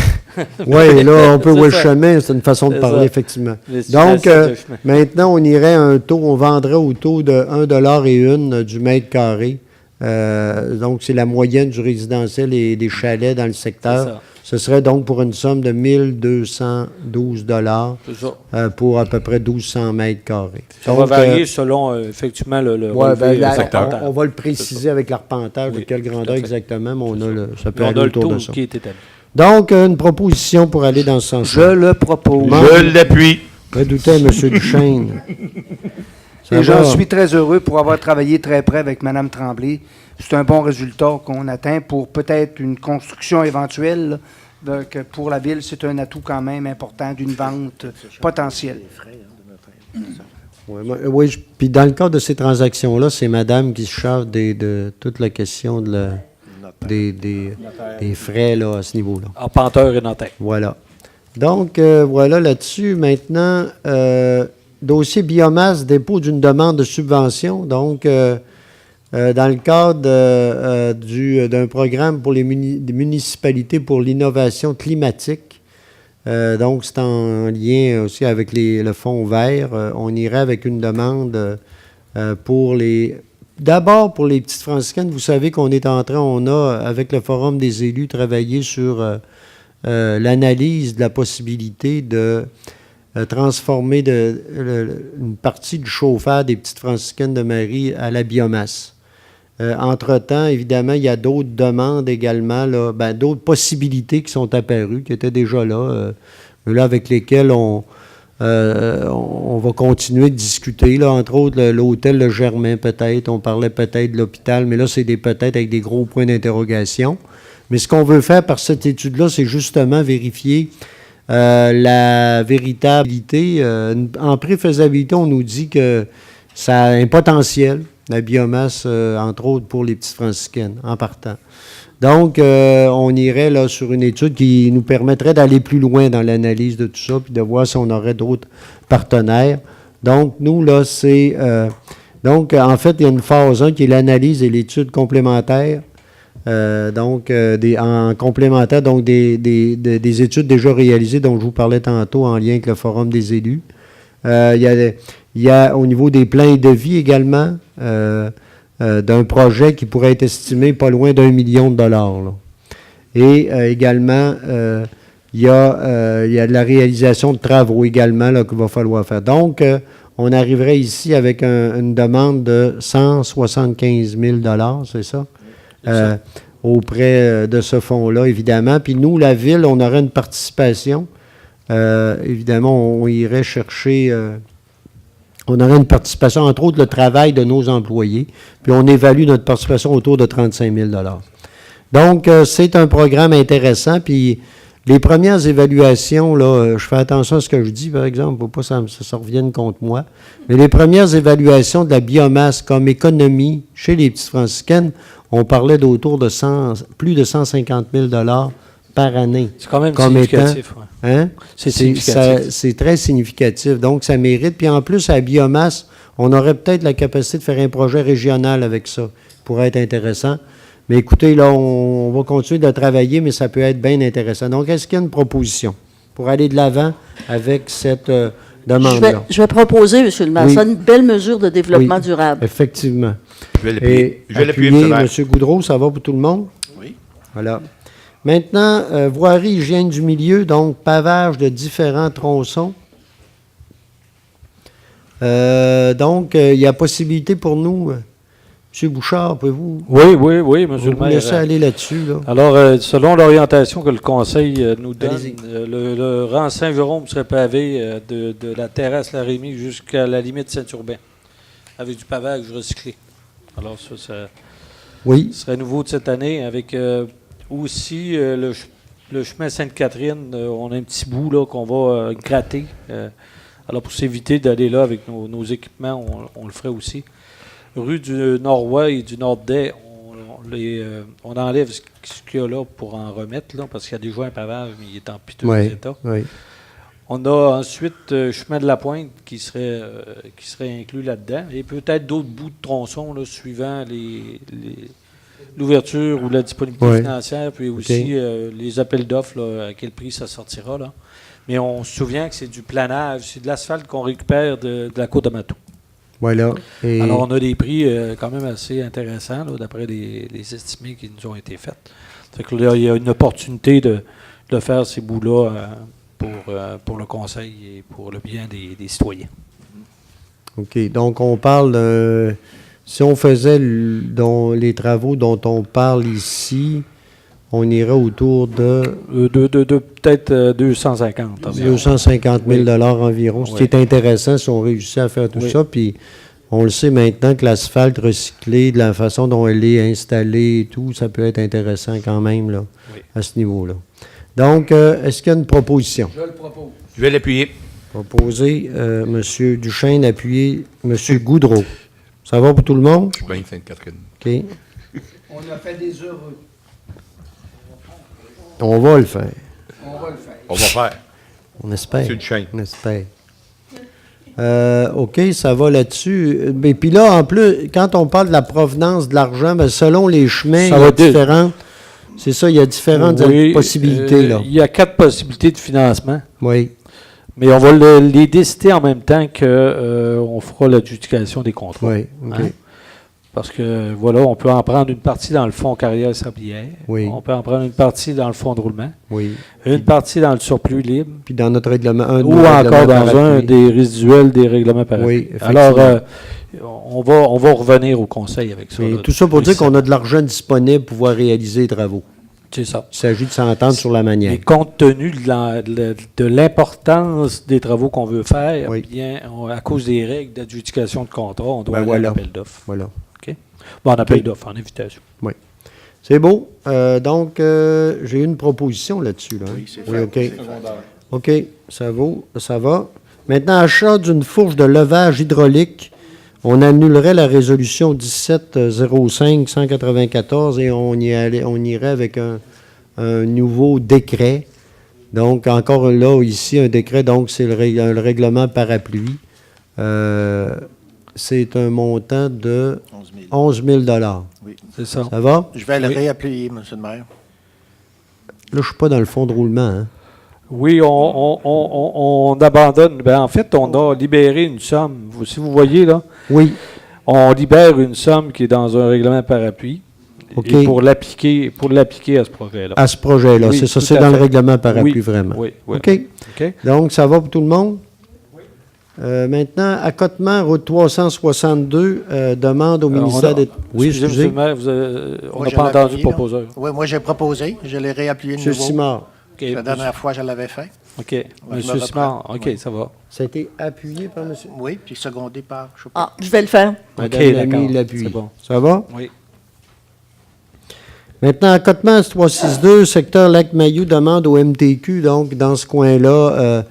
Oui, là, on peut C'est voir le ça. chemin, c'est une façon de C'est parler, ça. effectivement. L'estimation Donc, de chemin. maintenant, on irait à un taux, on vendrait au taux de 1,01 $ du mètre carré. Donc, c'est la moyenne du résidentiel et des chalets dans le C'est secteur. ça. Ce serait donc pour une somme de 1 212 $ C'est ça. pour à peu près 1200 mètres carrés. Ça va varier selon, effectivement, le ouais, relevé, ben, là, secteur. on va le préciser avec l'arpentage de Oui, quelle tout à grandeur fait. exactement, mais on a ça peut On aller a le autour de taux ça. qui est établi. Donc, une proposition pour aller dans ce sens. Je le propose. Je l'appuie. Redoutais, M. Duchesne. Ça Et j'en va? suis très heureux pour avoir travaillé très près avec Mme Tremblay. C'est un bon résultat qu'on atteint pour peut-être une construction éventuelle. Là. Donc, pour la ville, c'est un atout quand même important d'une vente potentielle. Les frais de notre... Oui, puis dans le cadre de ces transactions-là, c'est madame qui se charge de toute la question des frais là, à ce niveau-là. Arpenteur et notaire. Voilà. Donc, voilà là-dessus. Maintenant, dossier biomasse, dépôt d'une demande de subvention. Donc, dans le cadre d'un programme pour les municipalités pour l'innovation climatique, donc c'est en lien aussi avec le fonds vert, on irait avec une demande d'abord pour les petites franciscaines. Vous savez qu'on est en train, on a, avec le Forum des élus, travaillé sur l'analyse de la possibilité de transformer une partie du chauffage des petites franciscaines de Marie à la biomasse. Entre-temps, évidemment, il y a d'autres demandes également, là, d'autres possibilités qui sont apparues, qui étaient déjà là, avec lesquelles on va continuer de discuter, là, entre autres l'hôtel Le Germain peut-être, on parlait peut-être de l'hôpital, mais là, c'est peut-être avec des gros points d'interrogation. Mais ce qu'on veut faire par cette étude-là, c'est justement vérifier la véritabilité. En préfaisabilité, on nous dit que ça a un potentiel, la biomasse, entre autres, pour les petites franciscaines, en partant. Donc, on irait là sur une étude qui nous permettrait d'aller plus loin dans l'analyse de tout ça, puis de voir si on aurait d'autres partenaires. Donc, nous, là, c'est... donc, en fait, il y a une phase 1 qui est l'analyse et l'étude complémentaire. En complémentaire, donc des études déjà réalisées dont je vous parlais tantôt en lien avec le Forum des élus. Il y a au niveau des plans et devis également d'un projet qui pourrait être estimé pas loin d'1 million $. Là. Et également, il y a de la réalisation de travaux également là, qu'il va falloir faire. Donc, on arriverait ici avec une demande de 175 000 $, c'est ça? Auprès de ce fonds-là, évidemment. Puis nous, la Ville, on aurait une participation. Évidemment, on irait chercher... on aurait une participation, entre autres, le travail de nos employés. Puis on évalue notre participation autour de 35 000 $. Donc, c'est un programme intéressant. Puis les premières évaluations, là, je fais attention à ce que je dis, par exemple, pour pas que ça revienne contre moi. Mais les premières évaluations de la biomasse comme économie chez les petites franciscaines, on parlait d'autour de plus de 150 000 $ par année. C'est quand même Comme significatif. Ouais. Hein? C'est significatif. C'est très significatif. Donc, ça mérite. Puis en plus, à la biomasse, on aurait peut-être la capacité de faire un projet régional avec ça. Ça pourrait être intéressant. Mais écoutez, là, on va continuer de travailler, mais ça peut être bien intéressant. Donc, est-ce qu'il y a une proposition pour aller de l'avant avec cette demande-là? Je vais proposer, M. le maire, Oui. ça, une belle mesure de développement Oui. durable. Effectivement. Je vais l'appuyer. Et Je vais l'appuyer, appuyer, M. le maire. M. Goudreau, ça va pour tout le monde? Oui. Voilà. Maintenant, voirie, hygiène du milieu, donc pavage de différents tronçons. Donc, il y a possibilité pour nous, M. Bouchard, pouvez-vous Oui, monsieur vous le laisser maire. aller là-dessus? Là? Alors, selon l'orientation que le Conseil nous donne, Allez-y. le rang Saint-Jérôme serait pavé de la terrasse La Rémy jusqu'à la limite Saint-Urbain, avec du pavage recyclé. Alors, ça Oui, serait nouveau de cette année, avec aussi le chemin Sainte-Catherine. On a un petit bout là qu'on va gratter. Alors, pour s'éviter d'aller là avec nos équipements, on le ferait aussi. Rue du Nord-Ouest et du Nord-Des, on enlève ce qu'il y a là pour en remettre, là, parce qu'il y a déjà un pavage, mais il est en piteux oui, état. oui. On a ensuite chemin de la Pointe qui serait inclus là-dedans, et peut-être d'autres bouts de tronçons là, suivant l'ouverture ou la disponibilité Ouais. financière, puis aussi les appels d'offres, là, à quel prix ça sortira. Là. Mais on se souvient que c'est du planage, c'est de l'asphalte qu'on récupère de la côte de Matou. Voilà. Et Alors, on a des prix quand même assez intéressants, là, d'après les estimés qui nous ont été faits. Fait que là, il y a une opportunité de faire ces bouts-là pour le Conseil et pour le bien des citoyens. OK. Donc, on parle de... Si on faisait les travaux dont on parle ici, on irait autour de De peut-être 250 environ. 250 000 environ, ce qui Oui. est intéressant si on réussit à faire tout Oui. ça. Puis, on le sait maintenant que l'asphalte recyclé, de la façon dont elle est installée et tout, ça peut être intéressant quand même là, Oui. à ce niveau-là. Donc, est-ce qu'il y a une proposition? Je vais l'appuyer. Proposé, M. Duchesne, appuyé M. Goudreau. Ça va pour tout le monde? Je suis bien Sainte-Catherine. OK. On a fait des heureux. On va le faire. On va le faire. On va faire. On espère. C'est une chaîne. On espère. OK, ça va là-dessus. Et puis là, en plus, quand on parle de la provenance de l'argent, bien, selon les chemins, Ça il y va a dire- différentes. C'est ça, il y a différentes Oui, possibilités, là. Il y a 4 possibilités de financement, Oui. mais on va les décider en même temps qu'on fera l'adjudication des contrats. Oui. OK. Hein? Parce que, voilà, on peut en prendre une partie dans le fonds carrière sablière. Oui. On peut en prendre une partie dans le fonds de roulement. Oui. Une partie dans le surplus libre. Puis dans notre règlement, un de Ou nos encore règlements dans par un appui. des résiduels des règlements par Oui, appui. effectivement. Alors, on va revenir au conseil avec ça. Mais là, tout ça pour dire précisément. qu'on a de l'argent disponible pour pouvoir réaliser les travaux. C'est ça. Il s'agit de s'entendre sur la manière. Mais compte tenu de l'importance des travaux qu'on veut faire, Oui. bien, à cause des règles d'adjudication de contrat, on doit Ben aller voilà. en appel d'offres. Voilà. Bon, en appel OK. d'offres, en invitation. C'est beau. Donc, j'ai une proposition là-dessus. Là, hein? Oui, c'est OK. fait. OK, ça va. Maintenant, achat d'une fourche de levage hydraulique. On annulerait la résolution 1705-194 et on irait avec un nouveau décret. Donc, encore là, ici, un décret, donc c'est le règlement parapluie. C'est un montant de 11 000. 11 000 C'est ça. Ça va? Je vais le Oui. réappuyer, M. le maire. Là, je ne suis pas dans le fond de roulement. Hein? Oui, on abandonne. Ben, en fait, on a libéré une somme. Si vous voyez, là, Oui, on libère une somme qui est dans un règlement parapluie. OK. Et pour l'appliquer à ce projet-là. à ce projet-là. Oui, c'est ça, tout c'est à dans le fait. règlement parapluie, Oui, vraiment. Oui, oui. OK. OK. Donc, ça va pour tout le monde? Oui. Maintenant, accotement, route 362, demande au ministère des... Oui, Excusez, excusez. M. le maire, on Moi, n'a je pas l'ai entendu le appuyé, là. proposeur. Oui, moi, j'ai proposé. Je l'ai réappuyé de M. nouveau. Simard, OK, La dernière fois, je l'avais fait. OK. je Monsieur me Simard, reprends. OK, Oui. ça va. ça a été appuyé par M. Oui, puis secondé par, je sais pas. Ah, je vais le faire. Madame OK, Lamy d'accord. l'appuie. C'est bon. Ça va? Oui. Maintenant, accotement 362, secteur Lac-Mayou, demande au MTQ. Donc, dans ce coin-là,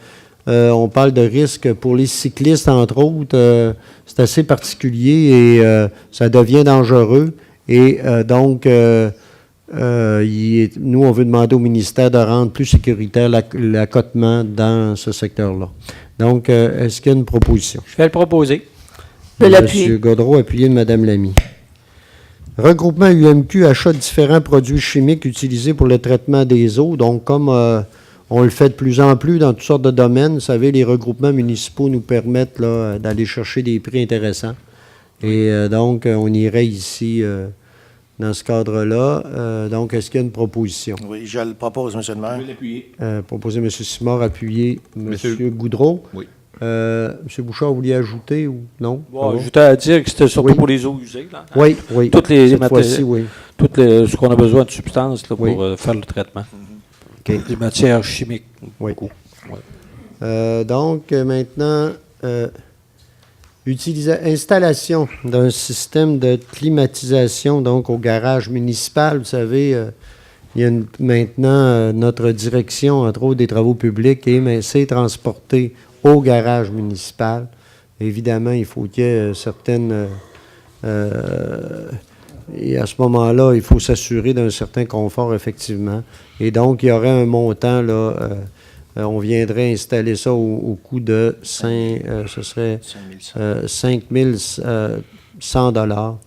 on parle de risque pour les cyclistes, entre autres. C'est assez particulier et ça devient dangereux. Et donc, nous, on veut demander au ministère de rendre plus sécuritaire l'accotement dans ce secteur-là. Donc, est-ce qu'il y a une proposition? Je vais le proposer. Je l'appuie. M. Gaudreau, appuyé de Mme Lamy. Regroupement UMQ, achat de différents produits chimiques utilisés pour le traitement des eaux. Donc, comme on le fait de plus en plus dans toutes sortes de domaines, vous savez, les regroupements municipaux nous permettent là, d'aller chercher des prix intéressants. Et donc, on irait ici dans ce cadre-là. Donc, est-ce qu'il y a une proposition? Oui, je le propose, M. le maire. l'appuyer. Proposé M. Simard, appuyé M. Monsieur- Goudreau. Oui. M. Bouchard, vous vouliez ajouter ou non? Bon, Ça va? j'étais à dire que c'était surtout Oui. pour les eaux usées. Là, hein. Oui, oui. Toutes les Cette matériaux- fois-ci, oui. Ce qu'on a besoin de substances là, pour Oui. faire le traitement. OK. Les matières chimiques. Oui. Beaucoup. Donc, maintenant, installation d'un système de climatisation donc au garage municipal. Vous savez, il y a maintenant notre direction, entre autres des travaux publics, et c'est transporté au garage municipal. Évidemment, il faut qu'il y ait certaines... et à ce moment-là, il faut s'assurer d'un certain confort, effectivement. Et donc, il y aurait un montant, là... on viendrait installer ça au coût de ce serait 5 100 $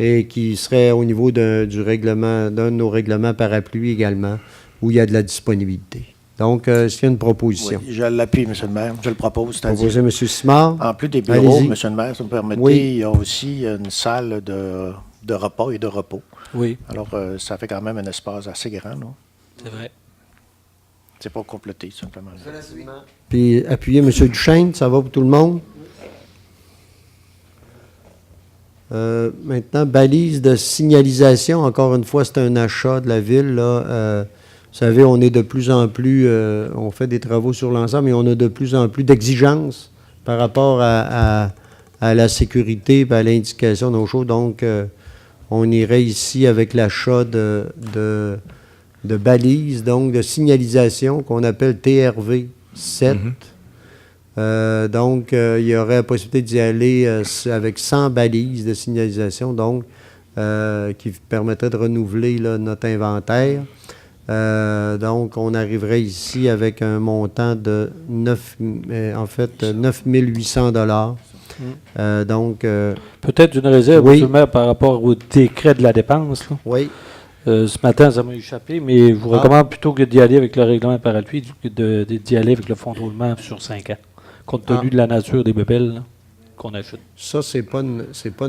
et qui serait au niveau du règlement, d'un de nos règlements parapluie également, où il y a de la disponibilité. Donc, est-ce qu'il y a une proposition? Oui, je l'appuie, M. le maire. Je le propose. c'est-à-dire, Proposé M. Simard. en plus des bureaux, Allez-y. M. le maire, si vous me permettez, Oui. il y a aussi une salle de repas et de repos. Oui, Alors, ça fait quand même un espace assez grand, non? c'est vrai. C'est pas complété, simplement. Puis, appuyez M. Duchesne, ça va pour tout le monde? Maintenant, balise de signalisation. Encore une fois, c'est un achat de la ville, là. Vous savez, on est de plus en plus, on fait des travaux sur l'ensemble et on a de plus en plus d'exigences par rapport à la sécurité et à l'indication de nos choses. Donc, on irait ici avec l'achat de balises, donc de signalisation qu'on appelle TRV 7. Donc, il y aurait la possibilité d'y aller avec 100 balises de signalisation, donc, qui permettrait de renouveler là, notre inventaire. Donc, on arriverait ici avec un montant de 9 800 $. Donc, Peut-être une réserve, Oui. M. le maire, par rapport au décret de la dépense. Là. oui, Ce matin, ça m'a échappé, mais je vous recommande plutôt que d'y aller avec le règlement parapluie, d'y aller avec le fonds de roulement sur 5 ans, compte tenu de la nature des bébelles là, qu'on achète. ça, c'est pas une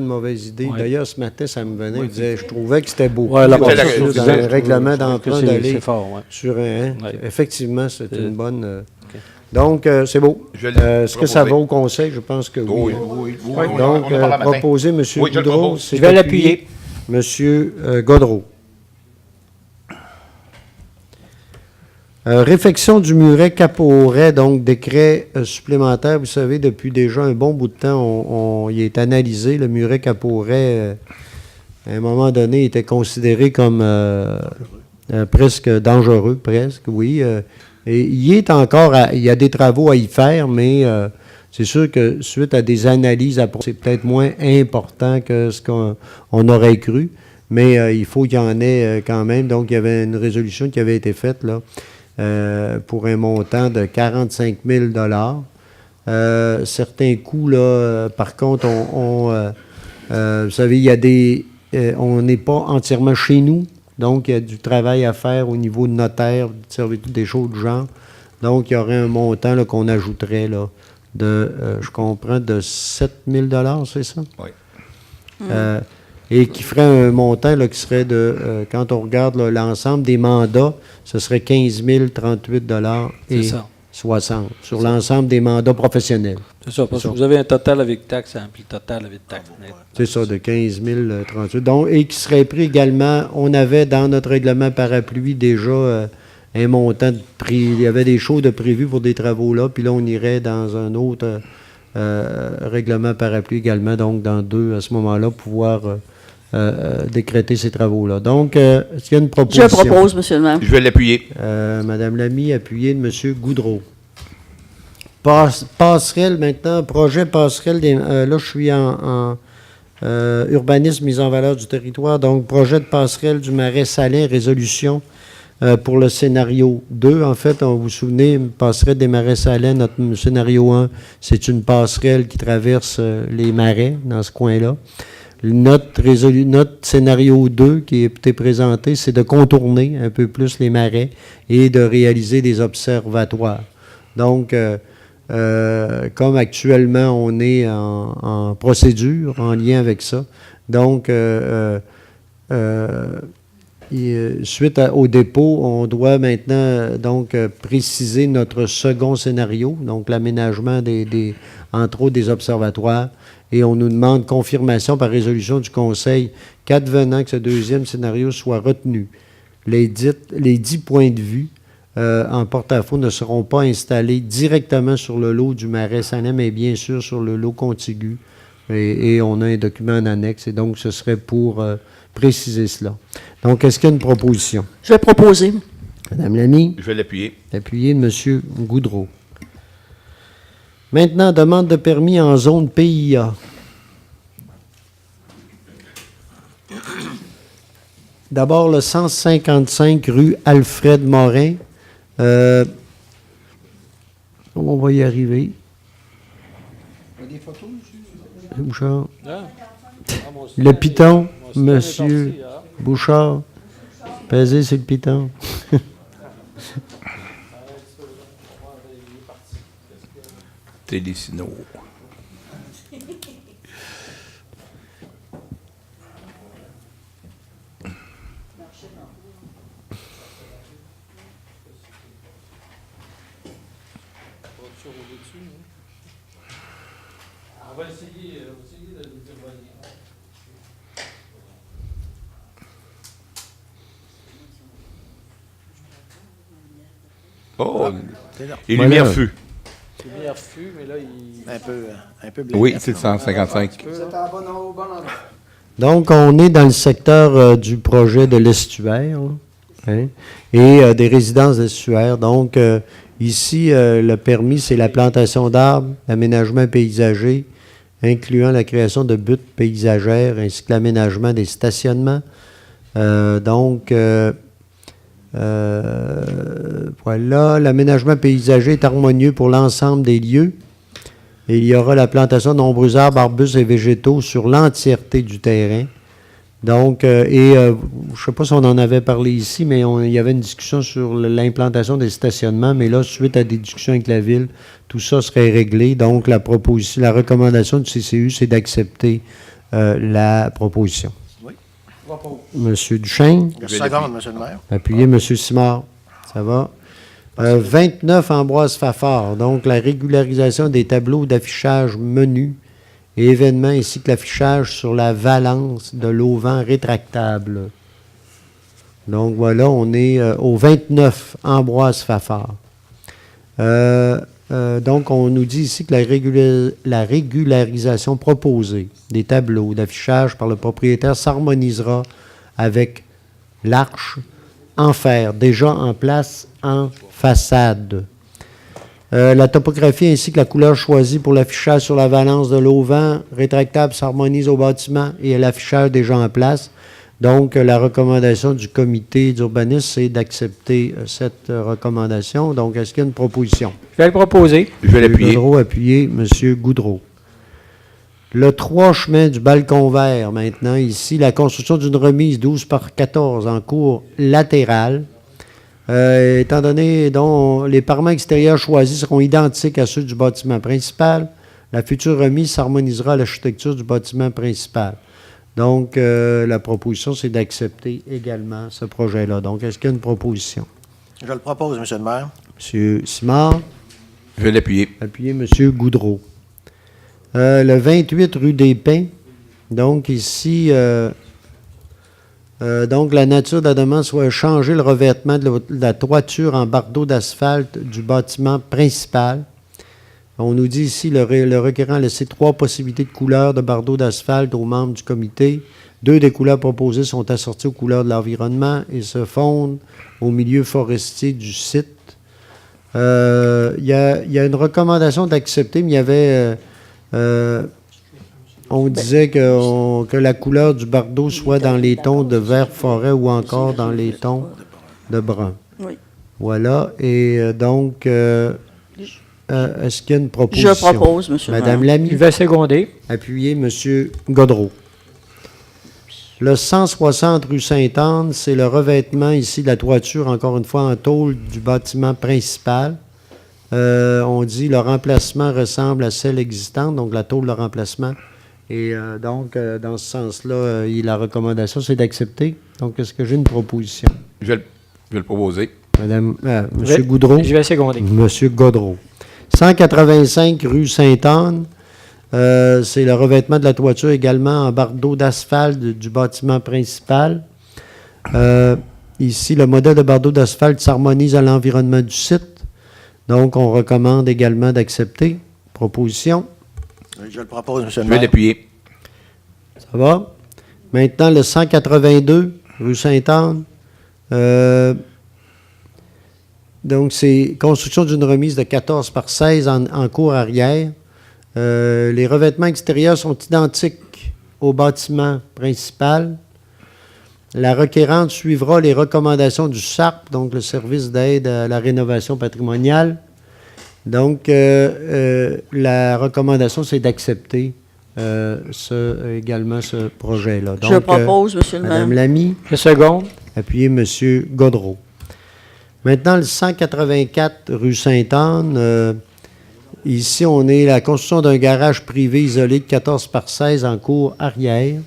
mauvaise idée. Ouais. D'ailleurs, ce matin, ça me venait, il disait, je trouvais que c'était beau. Ouais, là, bon, ça, dans le règlement d'emprunt d'aller C'est fort, ouais. sur un... Ouais. Effectivement, c'est une bonne... OK. Donc, c'est beau. Je l'ai Est-ce que ça va proposé. au conseil? Je pense que oui. Oui. Donc, on en parle matin. proposé, M. Oui, je le Goudreau, propose. c'est Je vais appuyé. l'appuyer. M. Gaudreau. Réfection du muret Cap-au-Ray, donc décret supplémentaire. Vous savez, depuis déjà un bon bout de temps, il est analysé. Le muret Cap-au-Ray, à un moment donné, était considéré comme presque dangereux, presque, oui. Et il est encore, il y a des travaux à y faire, mais c'est sûr que suite à des analyses, c'est peut-être moins important que ce qu'on aurait cru, mais il faut qu'il y en ait quand même. Donc, il y avait une résolution qui avait été faite là, pour un montant de 45 000 $. Certains coûts, là, par contre, vous savez, il y a on n'est pas entièrement chez nous. Donc, il y a du travail à faire au niveau de notaire, des choses du genre. Donc, il y aurait un montant là, qu'on ajouterait là, je comprends, de 7 000 $, c'est ça? Oui. Et qui ferait un montant là, qui serait de, quand on regarde là, l'ensemble des mandats, ce serait 15 038 $ et C'est ça. 60 sur l'ensemble des mandats professionnels. C'est ça, parce C'est que ça. vous avez un total avec taxe, hein, puis le total avec taxe nette. C'est ça, de 15 038. Donc, et qui serait pris également, on avait dans notre règlement parapluie déjà un montant de prix. Il y avait des choses de prévues pour des travaux là, puis là, on irait dans un autre règlement parapluie également, donc dans deux, à ce moment-là, pouvoir décréter ces travaux-là. Donc, est-ce qu'il y a une proposition? Je propose, M. le maire. Je vais l'appuyer. Madame Lamy, appuyée de M. Goudreau. Passerelle maintenant, projet passerelle. Là, je suis urbanisme, mise en valeur du territoire. Donc, projet de passerelle du Marais Salin, résolution pour le scénario 2. En fait, vous vous souvenez, passerelle des Marais Salins, notre scénario 1, c'est une passerelle qui traverse les marais dans ce coin-là. Notre scénario 2 qui a été présenté, c'est de contourner un peu plus les marais et de réaliser des observatoires. Donc, comme actuellement, on est en procédure en lien avec ça. Donc, suite au dépôt, on doit maintenant préciser notre second scénario, donc l'aménagement entre autres des observatoires. Et on nous demande confirmation par résolution du Conseil qu'advenant que ce deuxième scénario soit retenu. Les 10 points de vue en porte-à-faux ne seront pas installés directement sur le lot du Marais Salin, mais bien sûr sur le lot contigu. Et on a un document en annexe, et donc ce serait pour préciser cela. Donc, est-ce qu'il y a une proposition? Je vais proposer. Madame Lamy? Je vais l'appuyer. Appuyé de M. Goudreau. Maintenant, demande de permis en zone PIA. D'abord, le 155 rue Alfred Morin. On va y arriver. Bouchard. Le piton, Monsieur Bouchard. Pesez sur le piton. Télésino. On va essayer de revenir. Oh, et Voilà. lumière fut. C'est bien refus, mais là, il... Un peu blanc. Oui, c'est le 155. Vous êtes au bon endroit. Donc, on est dans le secteur du projet de l'estuaire hein, et des résidences d'estuaire. Donc, ici, le permis, c'est la plantation d'arbres, l'aménagement paysager, incluant la création de buttes paysagères ainsi que l'aménagement des stationnements. Voilà, l'aménagement paysager est harmonieux pour l'ensemble des lieux. Et il y aura la plantation de nombreux arbres, arbustes et végétaux sur l'entièreté du terrain. Donc, je ne sais pas si on en avait parlé ici, mais il y avait une discussion sur l'implantation des stationnements, mais là, suite à des discussions avec la Ville, tout ça serait réglé. Donc, la recommandation du CCU, c'est d'accepter la proposition. Oui. Monsieur Duchesne, Je seconde, M. le maire. appuyez Monsieur Simard. Ça va? 29 Ambroise Fafard, donc la régularisation des tableaux d'affichage menus et événements ainsi que l'affichage sur la valance de l'auvent rétractable. Donc voilà, on est au 29 Ambroise Fafard. Donc on nous dit ici que la régularisation proposée des tableaux d'affichage par le propriétaire s'harmonisera avec l'arche en fer déjà en place en façade. La topographie ainsi que la couleur choisie pour l'affichage sur la valance de l'auvent rétractable s'harmonise au bâtiment et à l'affichage déjà en place. Donc, la recommandation du comité d'urbanisme, c'est d'accepter cette recommandation. Donc, est-ce qu'il y a une proposition? Je vais le proposer. Je vais l'appuyer. Goudreau, appuyé, M. Goudreau. Le 3 chemin du balcon vert, maintenant, ici, la construction d'une remise 12 par 14 en cour latérale. Étant donné dont les parements extérieurs choisis seront identiques à ceux du bâtiment principal, la future remise s'harmonisera à l'architecture du bâtiment principal. Donc, la proposition, c'est d'accepter également ce projet-là. Donc, est-ce qu'il y a une proposition? Je le propose, M. le maire. M. Simard, Je vais l'appuyer. appuyez M. Goudreau. Le 28 rue des Pins, donc ici... donc, la nature de la demande soit changer le revêtement de la toiture en bardeau d'asphalte du bâtiment principal. On nous dit ici, le requérant a laissé 3 possibilités de couleurs de bardeau d'asphalte aux membres du comité. 2 des couleurs proposées sont assorties aux couleurs de l'environnement et se fondent au milieu forestier du site. Il y a une recommandation d'accepter, mais il y avait... on disait que la couleur du bardeau soit dans les tons de vert forêt ou encore dans les tons de brun. Oui. Voilà. Et donc, est-ce qu'il y a une proposition? Je propose, monsieur le Madame maire. Lamy. Je vais seconder. Appuyez, monsieur Godreau. Le 160 rue Sainte-Anne, c'est le revêtement ici de la toiture, encore une fois, en tôle du bâtiment principal. On dit le remplacement ressemble à celle existante, donc la tôle de remplacement. Et donc, dans ce sens-là, la recommandation, c'est d'accepter. Donc, est-ce que j'ai une proposition? Je vais le proposer. Monsieur Goudreau. Je vais seconder. Monsieur Godreau. 185 rue Sainte-Anne, c'est le revêtement de la toiture également en bardeau d'asphalte du bâtiment principal. Ici, le modèle de bardeau d'asphalte s'harmonise à l'environnement du site. Donc, on recommande également d'accepter. Proposition. Je le propose, monsieur Je le vais maire. l'appuyer. Ça va? Maintenant, le 182 rue Sainte-Anne. Donc, c'est construction d'une remise de 14 par 16 en cour arrière. Les revêtements extérieurs sont identiques au bâtiment principal. La requérante suivra les recommandations du SARP, donc le service d'aide à la rénovation patrimoniale. Donc, la recommandation, c'est d'accepter également ce projet-là. Donc, Je propose, monsieur le maire. Madame Lamy, Je seconde. appuyez M. Godreau. Maintenant, le 184 rue Sainte-Anne. Ici, on est la construction d'un garage privé isolé de 14 par 16 en cour arrière.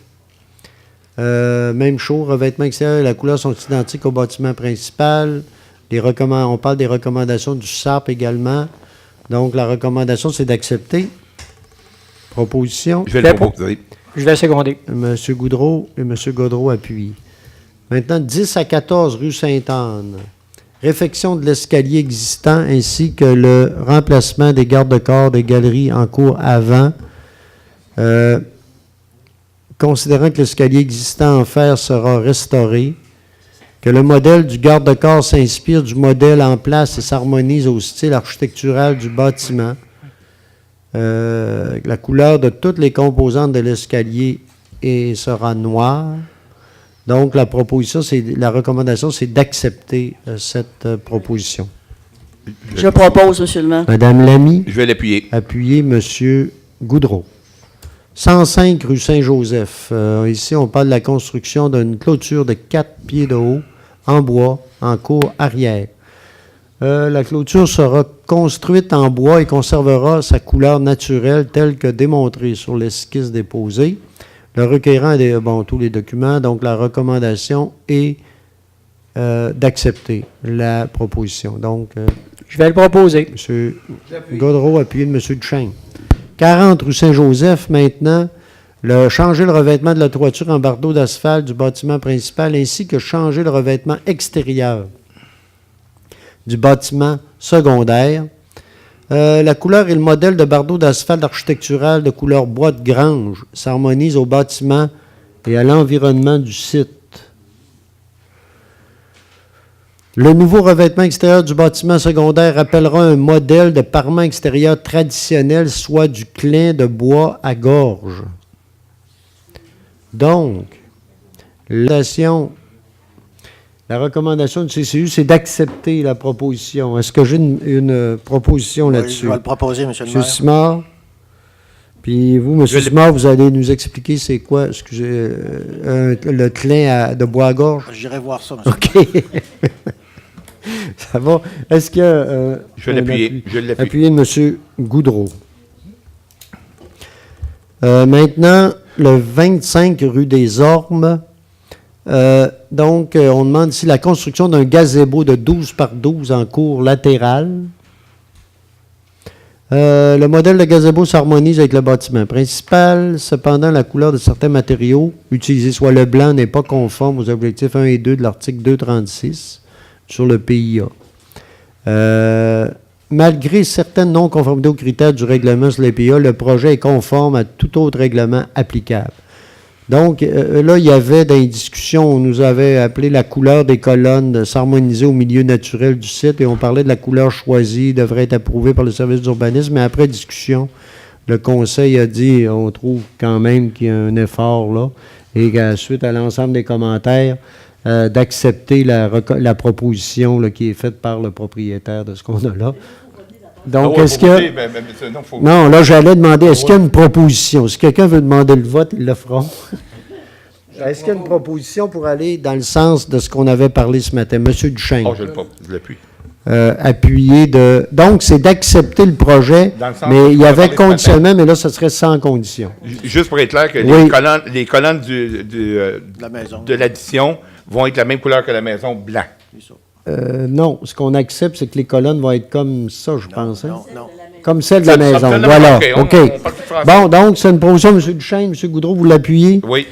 Même chose, revêtement extérieur et la couleur sont identiques au bâtiment principal. On parle des recommandations du SARP également. Donc, la recommandation, c'est d'accepter. Proposition. Je vais le proposer. Je vais seconder. M. Goudreau et M. Godreau appuient. Maintenant, 10 à 14 rue Sainte-Anne. Réfection de l'escalier existant ainsi que le remplacement des garde-corps des galeries en cours avant. Considérant que l'escalier existant en fer sera restauré, que le modèle du garde-corps s'inspire du modèle en place et s'harmonise au style architectural du bâtiment. La couleur de toutes les composantes de l'escalier sera noire. Donc, la recommandation, c'est d'accepter cette proposition. Je propose, monsieur le maire. Madame Lamy, Je vais l'appuyer. appuyez M. Goudreau. 105 rue Saint-Joseph. Ici, on parle de la construction d'une clôture de 4 pieds de haut en bois en cour arrière. La clôture sera construite en bois et conservera sa couleur naturelle telle que démontrée sur l'esquisse déposée. Le requérant a tous les documents, donc la recommandation est d'accepter la proposition. Donc, Je vais le proposer. M. Godreau, appuyé de M. Duchesne. 40 rue Saint-Joseph, maintenant, changer le revêtement de la toiture en bardeau d'asphalte du bâtiment principal ainsi que changer le revêtement extérieur du bâtiment secondaire. La couleur et le modèle de bardeau d'asphalte architectural de couleur bois de grange s'harmonisent au bâtiment et à l'environnement du site. Le nouveau revêtement extérieur du bâtiment secondaire rappellera un modèle de parement extérieur traditionnel, soit du clin de bois à gorge. Donc, la recommandation du CCU, c'est d'accepter la proposition. Est-ce que j'ai une proposition Oui, là-dessus? je vais le proposer, monsieur le M. maire. Simard, puis vous, M. Simard, vous allez nous expliquer c'est quoi, le clin de bois à gorge? J'irai voir ça, monsieur. OK. Ça va. Est-ce qu'il y a Je vais l'appuyer. Je l'appuie. appuyé de M. Goudreau. Maintenant, le 25 rue des Ormes. Donc, on demande ici la construction d'un gazebo de 12 par 12 en cour latérale. Le modèle de gazebo s'harmonise avec le bâtiment principal. Cependant, la couleur de certains matériaux utilisés, soit le blanc, n'est pas conforme aux objectifs 1 et 2 de l'article 236 sur le PIA. Malgré certaines non-conformités aux critères du règlement sur les PIA, le projet est conforme à tout autre règlement applicable. Donc, là, il y avait dans les discussions, on nous avait appelé la couleur des colonnes de s'harmoniser au milieu naturel du site et on parlait de la couleur choisie, devrait être approuvée par le service d'urbanisme, mais après discussion, le conseil a dit, on trouve quand même qu'il y a un effort là, et suite à l'ensemble des commentaires, d'accepter la proposition là, qui est faite par le propriétaire de ce qu'on a là. Donc, est-ce qu'il y a... Non, là, j'allais demander, est-ce qu'il y a une proposition? Si quelqu'un veut demander le vote, ils le feront. Est-ce qu'il y a une proposition pour aller dans le sens de ce qu'on avait parlé ce matin? Monsieur Duchesne. Oh, je l'appuie. Appuyer de... Donc, c'est d'accepter le projet, mais il y avait conditionnement, mais là, ce serait sans condition. Juste pour être clair que les colonnes de l'addition vont être la même couleur que la maison, blanc. Non, ce qu'on accepte, c'est que les colonnes vont être comme ça, je pense. Hein? Non. Comme celle de la maison. Voilà. OK. Bon, donc, c'est une proposition, M. Duchesne. M. Goudreau, vous l'appuyez? Oui.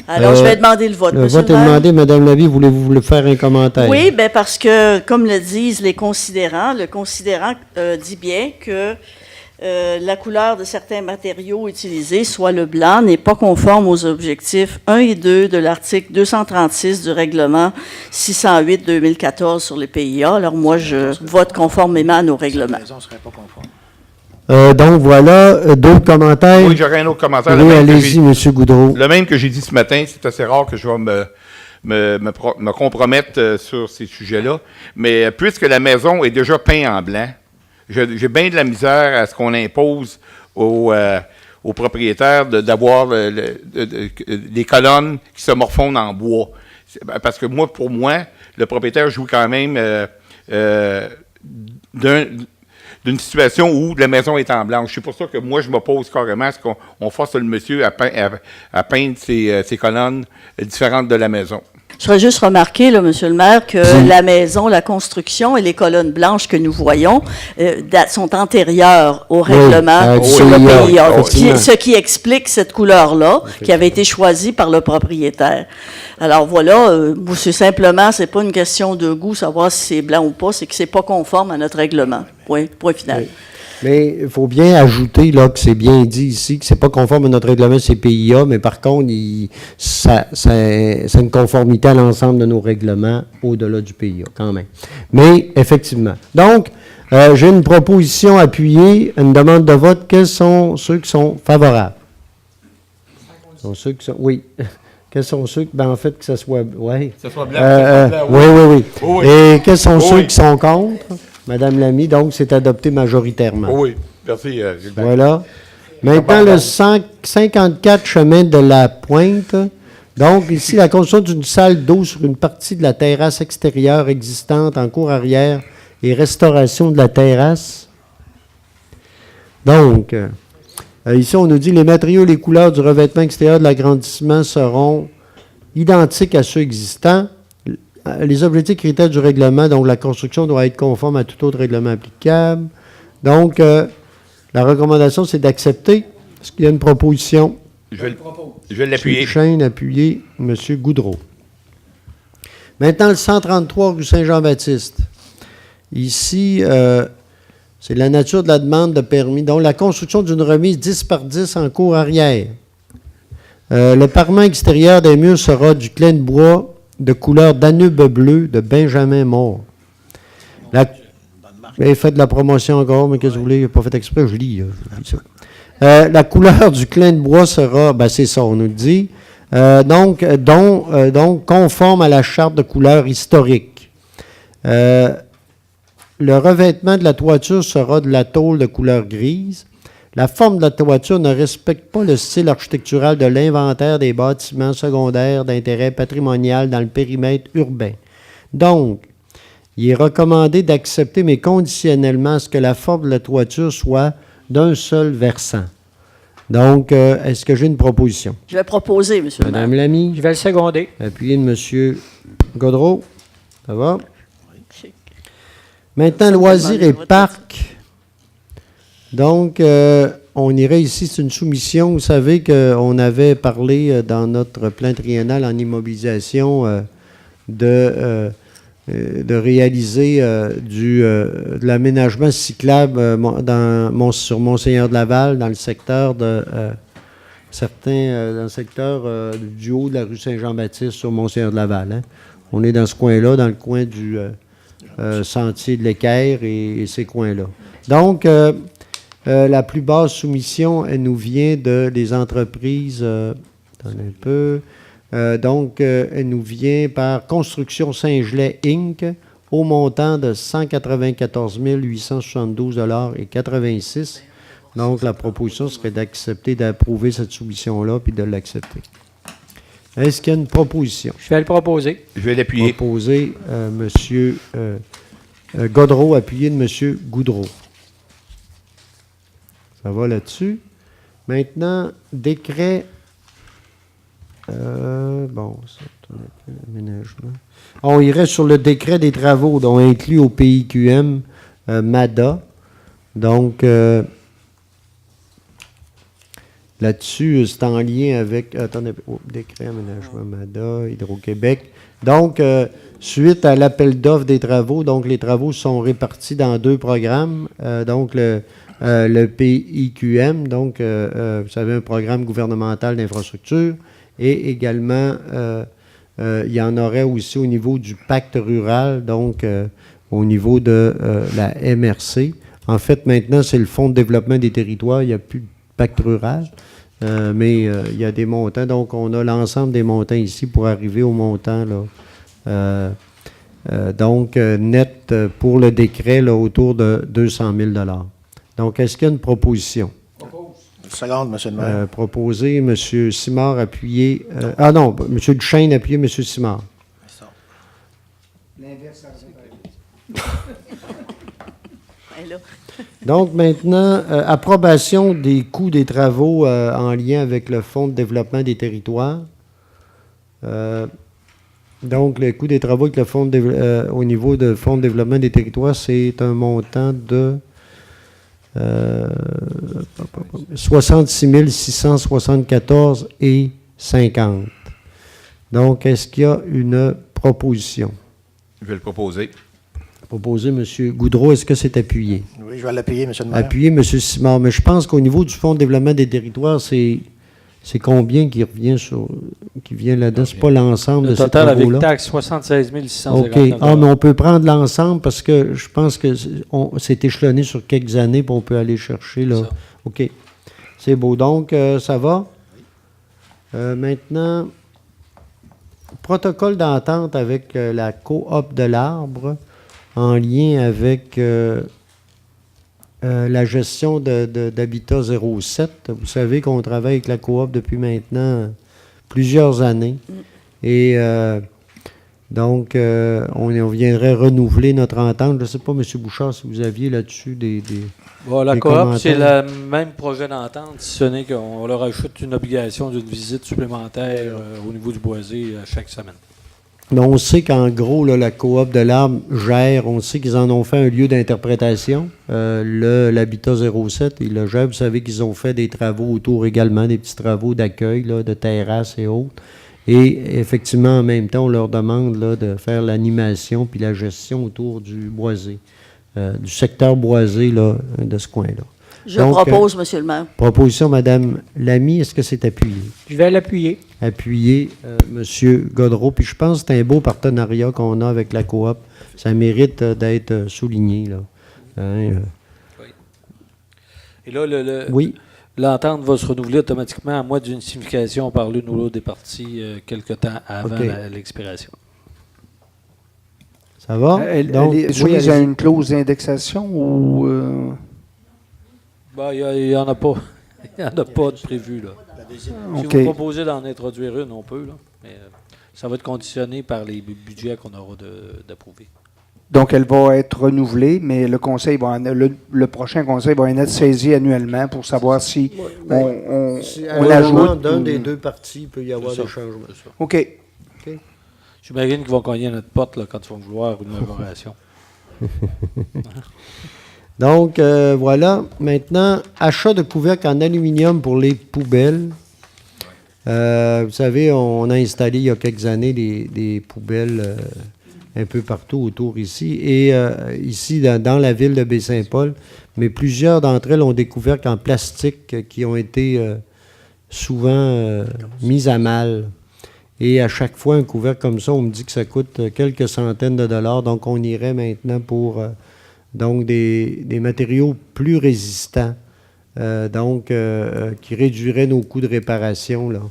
Alors, je vais demander le vote. Le Monsieur vote le est maire. demandé. Mme Lavie, voulez-vous le faire un commentaire? Oui, bien parce que, comme le disent les considérants, le considérant dit bien que la couleur de certains matériaux utilisés, soit le blanc, n'est pas conforme aux objectifs 1 et 2 de l'article 236 du règlement 608-2014 sur les PIA. Alors moi, je vote conformément à nos règlements. La maison ne serait pas conforme. Donc, voilà. D'autres commentaires? Oui, j'aurais un autre commentaire. Oui, allez-y, M. Goudreau. Le même que j'ai dit ce matin, c'est assez rare que je vais me compromettre sur ces sujets-là. Mais puisque la maison est déjà peinte en blanc, j'ai bien de la misère à ce qu'on impose aux propriétaires d'avoir les colonnes qui se morfondent en bois. Parce que pour moi, le propriétaire joue quand même d'une situation où la maison est en blanche. C'est pour ça que moi, je m'oppose carrément à ce qu'on force le monsieur à peindre ses colonnes différentes de la maison. Je voudrais juste remarquer, là, Monsieur le maire, que la maison, la construction et les colonnes blanches que nous voyons sont antérieures au règlement sur le PIA, ce qui explique cette couleur-là qui avait été choisie par le propriétaire. Alors voilà, c'est simplement, c'est pas une question de goût, savoir si c'est blanc ou pas, c'est que c'est pas conforme à notre règlement. Point final. Oui. Mais il faut bien ajouter là, que c'est bien dit ici, que ce n'est pas conforme à notre règlement CPIA, mais par contre, c'est une conformité à l'ensemble de nos règlements au-delà du PIA, quand même. Mais, effectivement. Donc, j'ai une proposition appuyée, une demande de vote. Quels sont ceux qui sont favorables? Oui. Quels sont ceux qui, en fait, que ce soit... Oui. Que ce soit blanc, oui. Et quels sont ceux qui sont contre? Madame Lamy, donc c'est adopté majoritairement. Oui, merci, Gilbert. Voilà. Maintenant, le 54 chemin de la Pointe. Donc, ici, la construction d'une salle d'eau sur une partie de la terrasse extérieure existante en cour arrière et restauration de la terrasse. Donc, ici, on nous dit les matériaux et les couleurs du revêtement extérieur de l'agrandissement seront identiques à ceux existants. Les objectifs et critères du règlement, donc la construction doit être conforme à tout autre règlement applicable. Donc, la recommandation, c'est d'accepter. Est-ce qu'il y a une proposition? Je vais l'appuyer. M. Duchesne, appuyé. M. Goudreau. Maintenant, le 133 rue Saint-Jean-Baptiste. Ici, c'est la nature de la demande de permis. Donc, la construction d'une remise 10 par 10 en cour arrière. Le parement extérieur des murs sera du clin de bois de couleur danube bleu de Benjamin Moore. Faites de la promotion encore, mais qu'est-ce que vous voulez? Pas fait exprès, je lis ça. La couleur du clin de bois sera, c'est ça, on nous le dit, donc conforme à la charte de couleur historique. Le revêtement de la toiture sera de la tôle de couleur grise. La forme de la toiture ne respecte pas le style architectural de l'inventaire des bâtiments secondaires d'intérêt patrimonial dans le périmètre urbain. Donc, il est recommandé d'accepter, mais conditionnellement, à ce que la forme de la toiture soit d'un seul versant. Donc, est-ce que j'ai une proposition? Je vais proposer, M. le maire. Madame Lamy. Je vais le seconder. Appuyé de M. Gaudreau. Ça va? Maintenant, loisirs et parcs. Donc, on irait ici, c'est une soumission. Vous savez qu'on avait parlé dans notre plan triennal en immobilisation de réaliser de l'aménagement cyclable sur Monseigneur-de-Laval, dans le secteur dans le secteur du haut de la rue Saint-Jean-Baptiste sur Monseigneur-de-Laval. Hein. On est dans ce coin-là, dans le coin du sentier de l'Équerre et ces coins-là. Donc, La plus basse soumission, elle nous vient des entreprises. Attendez un peu. Elle nous vient par Construction Saint-Gelais Inc. au montant de 194 872,86 $. Donc, la proposition serait d'approuver cette soumission-là puis de l'accepter. Est-ce qu'il y a une proposition? Je vais le proposer. Je vais l'appuyer. Proposé M. Godreau, appuyé de M. Goudreau. Ça va là-dessus. Maintenant, décret. Bon, ça, aménagement. On irait sur le décret des travaux, dont inclus au PIQM MADA. Donc, là-dessus, c'est en lien avec. Attendez, décret aménagement MADA, Hydro-Québec. Donc, suite à l'appel d'offres des travaux, donc les travaux sont répartis dans 2 programmes. Donc, le PIQM, donc, vous savez, un programme gouvernemental d'infrastructure, et également, il y en aurait aussi au niveau du pacte rural, donc au niveau de la MRC. En fait, maintenant, c'est le Fonds de développement des territoires, il n'y a plus de pacte rural, mais il y a des montants, donc on a l'ensemble des montants ici pour arriver au montant, là, net pour le décret, là, autour de 200 000 $. Donc, est-ce qu'il y a une proposition? Une seconde, M. le maire. Proposé, M. Simard, appuyé. M. Duchesne, appuyé, M. Simard. L'inverse, Donc, maintenant, approbation des coûts des travaux en lien avec le Fonds de développement des territoires. Donc, le coût des travaux avec le Fonds au niveau du Fonds de développement des territoires, c'est un montant de 66 674,50 $. Donc, est-ce qu'il y a une proposition? Je vais le proposer. Proposé, M. Goudreau, est-ce que c'est appuyé? Oui, je vais l'appuyer, M. le maire. Appuyé, M. Simard. Mais je pense qu'au niveau du Fonds de développement des territoires, c'est combien qui vient là-dedans? C'est pas l'ensemble de Le ces total avec travaux-là? taxe, 76 659 OK. Ah, mais on peut prendre l'ensemble parce que je pense que c'est échelonné sur quelques années, puis on peut aller chercher, là. Ça. OK. C'est beau. Donc, ça va? Maintenant, protocole d'entente avec la coop de l'Arbre en lien avec la gestion d'Habitat 07. Vous savez qu'on travaille avec la coop depuis maintenant plusieurs années. Et donc, on viendrait renouveler notre entente. Je ne sais pas, M. Bouchard, si vous aviez là-dessus des Bon, la des coop, commentaires. c'est le même projet d'entente, si ce n'est qu'on leur ajoute une obligation d'une visite supplémentaire au niveau du boisé chaque semaine. Mais on sait qu'en gros, là, la coop de l'Arbre gère, on sait qu'ils en ont fait un lieu d'interprétation. L'Habitat 07, ils le gèrent. Vous savez qu'ils ont fait des travaux autour également, des petits travaux d'accueil, là, de terrasses et autres. Et effectivement, en même temps, on leur demande là, de faire l'animation puis la gestion autour du boisé, du secteur boisé là, de ce coin-là. Je Donc, propose, M. le maire. Proposition, Mme Lamy, est-ce que c'est appuyé? Je vais l'appuyer. Appuyé, M. Godreau. Puis je pense que c'est un beau partenariat qu'on a avec la coop. Ça mérite d'être souligné. Là. Oui. Et là, Oui. l'entente va se renouveler automatiquement à moins d'une signification par l'une ou l'autre des parties quelque temps avant OK. l'expiration. Ça va? Elle Donc, est oui, soumise à allez-y. une clause d'indexation ou... Ben, il n'y en a pas. Il n'y en a pas de prévu. Là. Si OK. vous proposez d'en introduire une, on peut. Là. Mais, ça va être conditionné par les budgets qu'on aura d'approuver. Donc, elle va être renouvelée, mais le conseil le prochain conseil va en être saisi annuellement pour savoir si on À l'ajoute. d'un ou- des deux parties, il peut y avoir C'est des ça. changements. C'est ça. OK. J'imagine qu'ils vont cogner à notre porte là, quand ils vont vouloir une amélioration. Donc, voilà. Maintenant, achat de couvercles en aluminium pour les poubelles. Vous savez, on a installé il y a quelques années des poubelles un peu partout autour ici. Et ici, dans la ville de Baie-Saint-Paul, mais plusieurs d'entre elles ont des couvercles en plastique qui ont été souvent mis à mal. Et à chaque fois, un couvercle comme ça, on me dit que ça coûte quelques centaines de dollars. Donc, on irait maintenant pour donc des matériaux plus résistants qui réduirait nos coûts de réparation, là.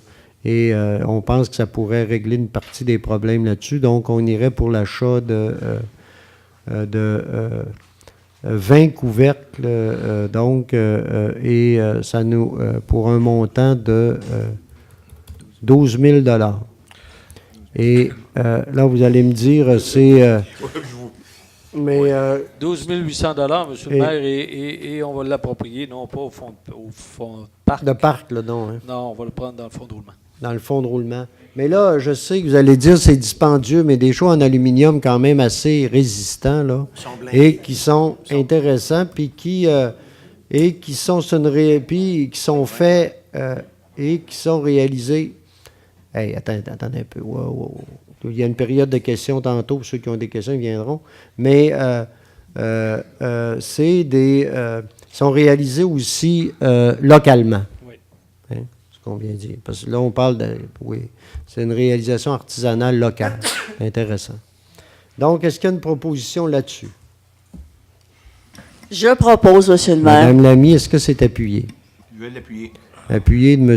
Et on pense que ça pourrait régler une partie des problèmes là-dessus. Donc, on irait pour l'achat de 20 couvercles, ça nous pour un montant de 12 000 $. Et là, vous allez me dire, c'est... mais 12 800 $ monsieur le maire, et on va l'approprier, non pas au fond parc. de parc, là, non, hein, Non, on va le prendre dans le fonds de roulement. dans le fond de roulement. Mais là, je sais que vous allez dire c'est dispendieux, mais des choix en aluminium quand même assez résistants, là, et qui sont intéressants, puis qui sont puis qui sont faits et qui sont réalisés. Hey, attendez un peu. Wow. Il y a une période de questions tantôt. Ceux qui ont des questions, ils viendront. Mais sont réalisés aussi localement. Oui. Hein, ce qu'on vient de dire. Parce que là, on parle de... Oui, c'est une réalisation artisanale locale. Intéressant. Donc, est-ce qu'il y a une proposition là-dessus? Je propose, monsieur le maire. Madame Lamy, est-ce que c'est appuyé? Je vais l'appuyer. Appuyé de M.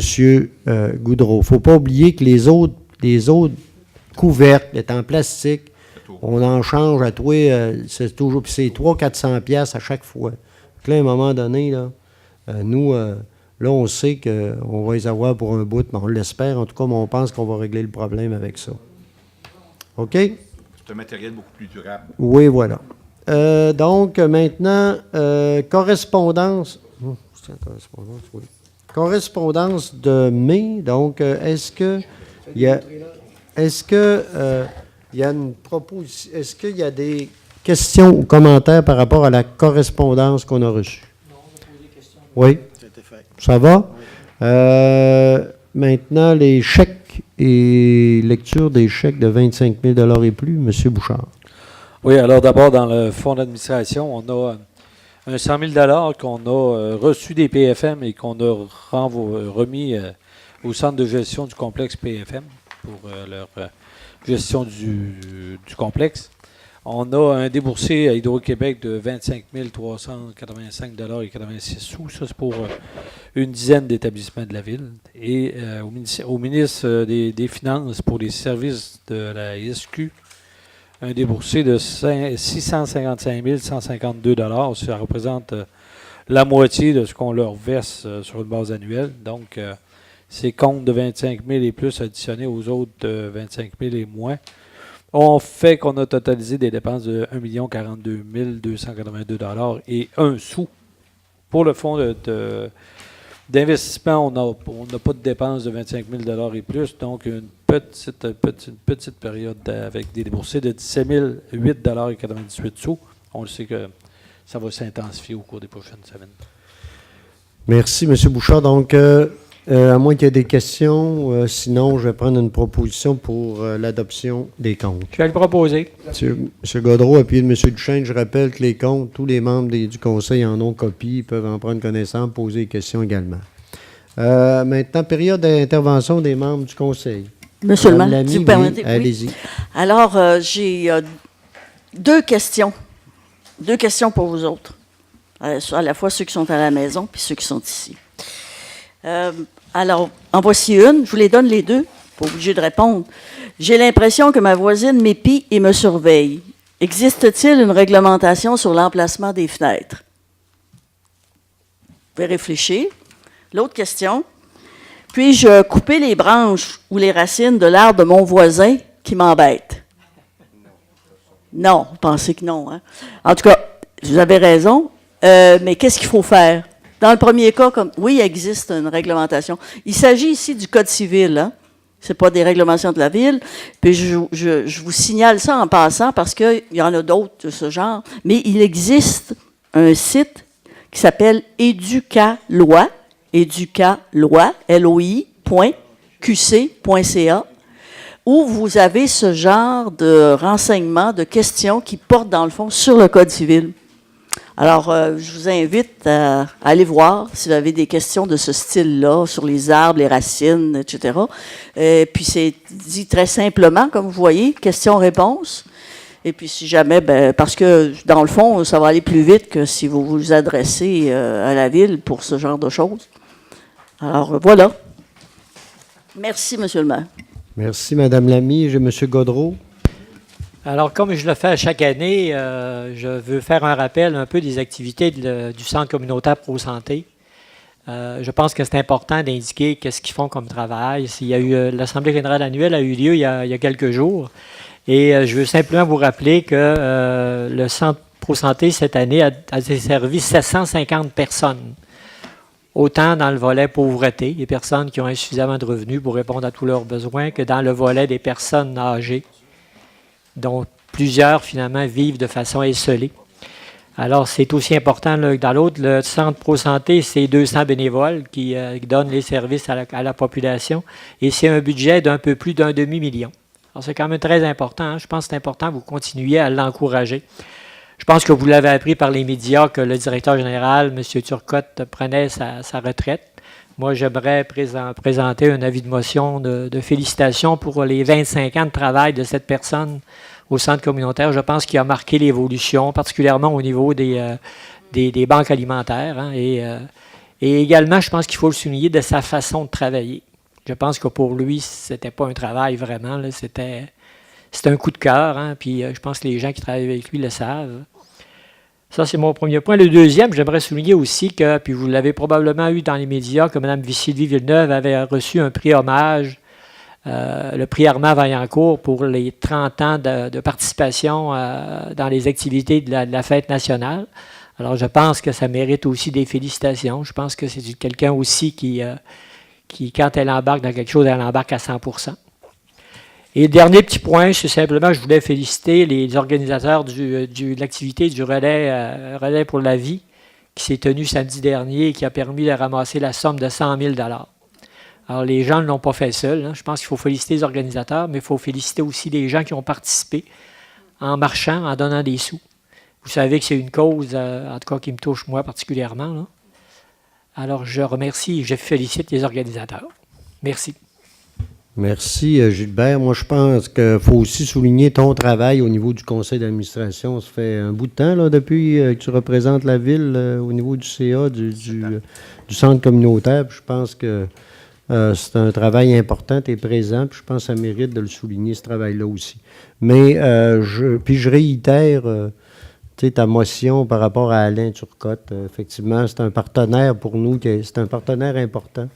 Goudreau. Il ne faut pas oublier que les autres couvercles étant en plastique, on en change à toi, c'est toujours, puis c'est 300-400 $ à chaque fois. Donc là, à un moment donné, là, nous, là, on sait qu'on va les avoir pour un bout, mais on l'espère. En tout cas, mais on pense qu'on va régler le problème avec ça. OK? C'est un matériel beaucoup plus durable. Oui, voilà. Donc, maintenant, correspondance. C'est une correspondance, oui. Correspondance de mai. Donc, est-ce qu'il y a une proposition, est-ce qu'il y a des questions ou commentaires par rapport à la correspondance qu'on a reçue? Non, on a posé des questions. Oui. C'était fait. Ça va? Maintenant, les chèques et lecture des chèques de 25 000 $ et plus, M. Bouchard. Oui, alors d'abord, dans le fonds d'administration, on a un 100 000 $ qu'on a reçu des PFM et qu'on a remis au centre de gestion du complexe PFM pour leur gestion du complexe. On a un déboursé à Hydro-Québec de 25 385 $ et 86 sous. Ça, c'est pour une dizaine d'établissements de la ville. Et au ministre des Finances pour les services de la SQ, un déboursé de 655 152 $. Ça représente la moitié de ce qu'on leur verse sur une base annuelle. Donc, ces comptes de 25 000 et plus additionnés aux autres 25 000 et moins ont fait qu'on a totalisé des dépenses de 1 042 282 $ et 1 sou. Pour le fonds d'investissement, on n'a pas de dépenses de 25 000 $ et plus, donc une petite période avec des déboursés de 17 008 $ et 98 sous. On le sait que ça va s'intensifier au cours des prochaines semaines. Merci, M. Bouchard. Donc, à moins qu'il y ait des questions, sinon, je vais prendre une proposition pour l'adoption des comptes. Je vais le proposer. M. Gaudreau, appuyé de M. Duchesne, je rappelle que les comptes, tous les membres du conseil en ont copie, ils peuvent en prendre connaissance, poser des questions également. Maintenant, période d'intervention des membres du conseil. Monsieur le maire, si vous permettez. Oui, allez-y. Alors, j'ai deux questions. Deux questions pour vous autres. À la fois ceux qui sont à la maison puis ceux qui sont ici. Alors, en voici une. Je vous les donne les deux. Pas obligé de répondre. J'ai l'impression que ma voisine m'épie et me surveille. Existe-t-il une réglementation sur l'emplacement des fenêtres? Vous pouvez réfléchir. L'autre question. Puis-je couper les branches ou les racines de l'arbre de mon voisin qui m'embête? Non, vous pensez que non. Hein? En tout cas, vous avez raison. Mais qu'est-ce qu'il faut faire? Dans le premier cas, oui, il existe une réglementation. Il s'agit ici du Code civil. Hein? Ce n'est pas des réglementations de la ville. Puis je vous signale ça en passant parce qu'il y en a d'autres de ce genre. Mais il existe un site qui s'appelle Éducaloi, loi.qc.ca, où vous avez ce genre de renseignements, de questions qui portent dans le fond sur le Code civil. Alors, je vous invite à aller voir si vous avez des questions de ce style-là, sur les arbres, les racines, etc. Puis c'est dit très simplement, comme vous voyez, question-réponse. Et puis, si jamais, parce que, dans le fond, ça va aller plus vite que si vous vous adressez à la ville pour ce genre de choses. Alors, voilà. Merci, M. le maire. Merci, Mme Lamy. J'ai M. Godreau. Alors, comme je le fais à chaque année, je veux faire un rappel un peu des activités du Centre communautaire Pro-Santé. Je pense que c'est important d'indiquer qu'est-ce qu'ils font comme travail. Il y a eu l'Assemblée générale annuelle a eu lieu il y a quelques jours. Et je veux simplement vous rappeler que le Centre Pro-Santé, cette année, a desservi 750 personnes. Autant dans le volet pauvreté, des personnes qui ont insuffisamment de revenus pour répondre à tous leurs besoins, que dans le volet des personnes âgées, dont plusieurs, finalement, vivent de façon isolée. Alors, c'est aussi important l'un que dans l'autre. Le Centre Pro-Santé, c'est 200 bénévoles qui donnent les services à la population. Et c'est un budget d'un peu plus d'un demi-million. Alors, c'est quand même très important. Hein? Je pense que c'est important que vous continuiez à l'encourager. Je pense que vous l'avez appris par les médias que le directeur général, M. Turcotte, prenait sa retraite. Moi, j'aimerais présenter un avis de motion de félicitations pour les 25 ans de travail de cette personne au centre communautaire. Je pense qu'il a marqué l'évolution, particulièrement au niveau des banques alimentaires. Hein, et également, je pense qu'il faut le souligner de sa façon de travailler. Je pense que pour lui, c'était pas un travail vraiment. Là, c'était un coup de cœur. Hein, puis je pense que les gens qui travaillent avec lui le savent. Ça, c'est mon premier point. Le deuxième, j'aimerais souligner aussi que, puis vous l'avez probablement eu dans les médias, que Mme Sylvie Villeneuve avait reçu un prix hommage, le prix Armand Vaillancourt, pour les 30 ans de participation dans les activités de la fête nationale. Alors, je pense que ça mérite aussi des félicitations. Je pense que c'est quelqu'un aussi qui, quand elle embarque dans quelque chose, elle embarque à 100%. Et dernier petit point, c'est simplement, je voulais féliciter les organisateurs de l'activité du relais pour la vie qui s'est tenu samedi dernier et qui a permis de ramasser la somme de 100 000 $. Alors, les gens ne l'ont pas fait seuls. Hein. Je pense qu'il faut féliciter les organisateurs, mais il faut féliciter aussi les gens qui ont participé en marchant, en donnant des sous. Vous savez que c'est une cause, en tout cas, qui me touche moi particulièrement. Là. Alors, je remercie et je félicite les organisateurs. Merci. Merci, Gilbert. Moi, je pense qu'il faut aussi souligner ton travail au niveau du conseil d'administration. Ça fait un bout de temps, là, depuis que tu représentes la ville au niveau du CA, du centre communautaire. Puis je pense que c'est un travail important, tu es présent, puis je pense que ça mérite de le souligner, ce travail-là aussi. Mais je réitère ta motion par rapport à Alain Turcotte. Effectivement, c'est un partenaire pour nous, c'est un partenaire important.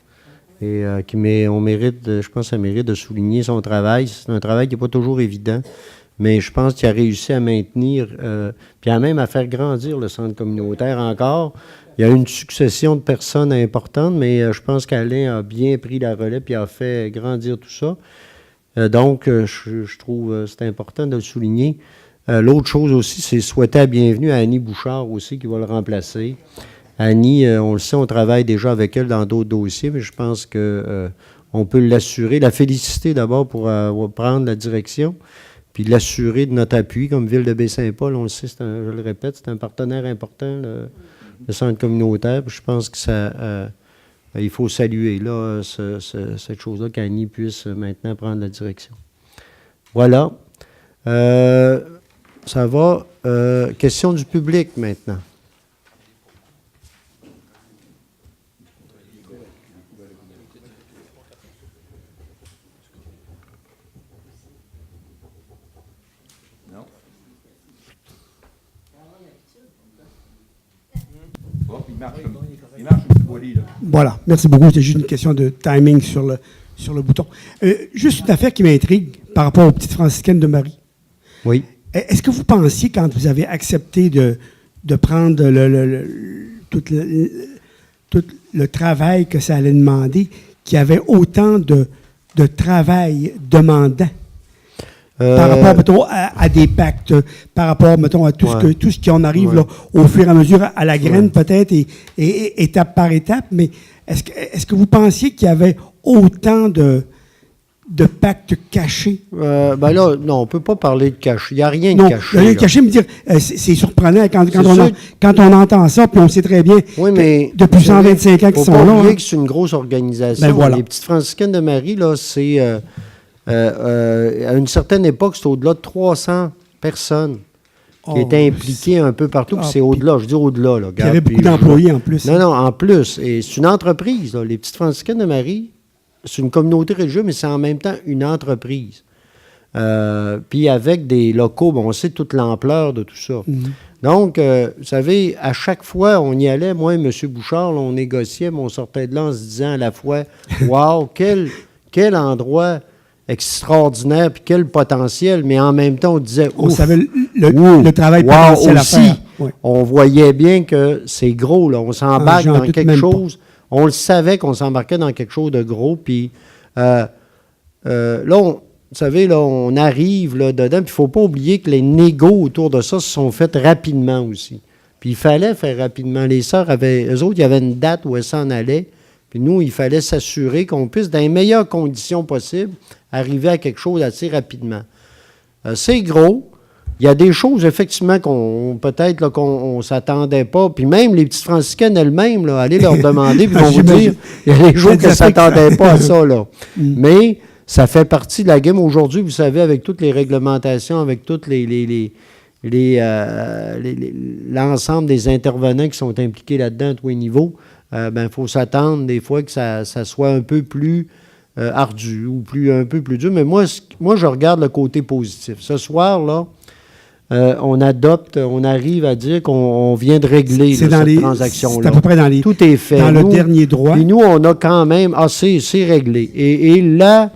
Et on mérite, je pense que ça mérite de souligner son travail. C'est un travail qui n'est pas toujours évident, mais je pense qu'il a réussi à maintenir, puis même à faire grandir le centre communautaire encore. Il y a eu une succession de personnes importantes, mais je pense qu'Alain a bien pris la relève et a fait grandir tout ça. Donc, je trouve que c'est important de le souligner. L'autre chose aussi, c'est souhaiter la bienvenue à Annie Bouchard aussi, qui va le remplacer. Annie, on le sait, on travaille déjà avec elle dans d'autres dossiers, mais je pense qu'on peut l'assurer, la féliciter d'abord pour prendre la direction, puis l'assurer de notre appui comme Ville de Baie-Saint-Paul. On le sait, je le répète, c'est un partenaire important, le centre communautaire. Puis je pense que il faut saluer là, cette chose-là, qu'Annie puisse maintenant prendre la direction. Voilà. Ça va. Question du public maintenant. Voilà, merci beaucoup. C'est juste une question de timing sur le bouton. Juste une affaire qui m'intrigue par rapport aux petites franciscaines de Marie. Oui. Est-ce que vous pensiez, quand vous avez accepté de prendre tout le travail que ça allait demander, qu'il y avait autant de travail demandant par rapport, mettons, à des pactes, par rapport, mettons, à tout ce qui en arrive là, au fur et à mesure, à la graine peut-être, et étape par étape, mais est-ce que vous pensiez qu'il y avait autant de pactes cachés? Là, non, on ne peut pas parler de caché. Il n'y a rien de caché. Il n'y a rien de caché, mais dire, c'est surprenant quand on entend ça, puis on sait très bien que depuis 125 ans qu'ils sont là. Il ne faut pas oublier que c'est une grosse organisation. Ben voilà. Les petites franciscaines de Marie, là, c'est... à une certaine époque, c'était au-delà de 300 Personne qui Oh, était impliqué un peu partout, puis Ah, c'est au-delà, je dis au-delà. Là, Il y avait beaucoup d'employés en plus. Non, en plus. Et c'est une entreprise. Là. Les Petites Franciscaines de Marie, c'est une communauté religieuse, mais c'est en même temps une entreprise. Puis avec des locaux, on sait toute l'ampleur de tout ça. Mhm. Donc, vous savez, à chaque fois, on y allait, moi et M. Bouchard, là, on négociait, mais on sortait de là en se disant à la fois, « Wow, quel endroit extraordinaire, puis quel potentiel! » Mais en même temps, on disait, « On Ouf, savait ouf, le travail wow, potentiel à aussi. faire. Ouais. On voyait bien que c'est gros, là. On s'embarque j'en dans doute quelque même chose. On le savait qu'on s'embarquait dans quelque chose de gros. Puis là, vous savez, là, on arrive là, dedans. Puis il ne faut pas oublier que les négos autour de ça se sont faits rapidement aussi. Puis il fallait faire rapidement. Les sœurs eux autres, il y avait une date où elles s'en allaient. Puis nous, il fallait s'assurer qu'on puisse, dans les meilleures conditions possibles, arriver à quelque chose assez rapidement. C'est gros. Il y a des choses, effectivement, qu'on ne s'attendait pas. Puis même les petites franciscaines elles-mêmes, là, allez leur demander, puis ils vont vous dire, il y a des choses qu'elles ne s'attendaient pas à ça. Là. Mais ça fait partie de la game. Aujourd'hui, vous savez, avec toutes les réglementations, avec toutes l'ensemble des intervenants qui sont impliqués là-dedans à tous les niveaux, il faut s'attendre des fois que ça soit un peu plus ardu ou un peu plus dur. Mais moi, je regarde le côté positif. Ce soir, là, on arrive à dire qu'on vient de régler C'est là, dans cette transaction-là. C'est à peu près dans les... Tout est fait. Dans le dernier droit. Puis nous, on a quand même... Ah, c'est réglé. Et là...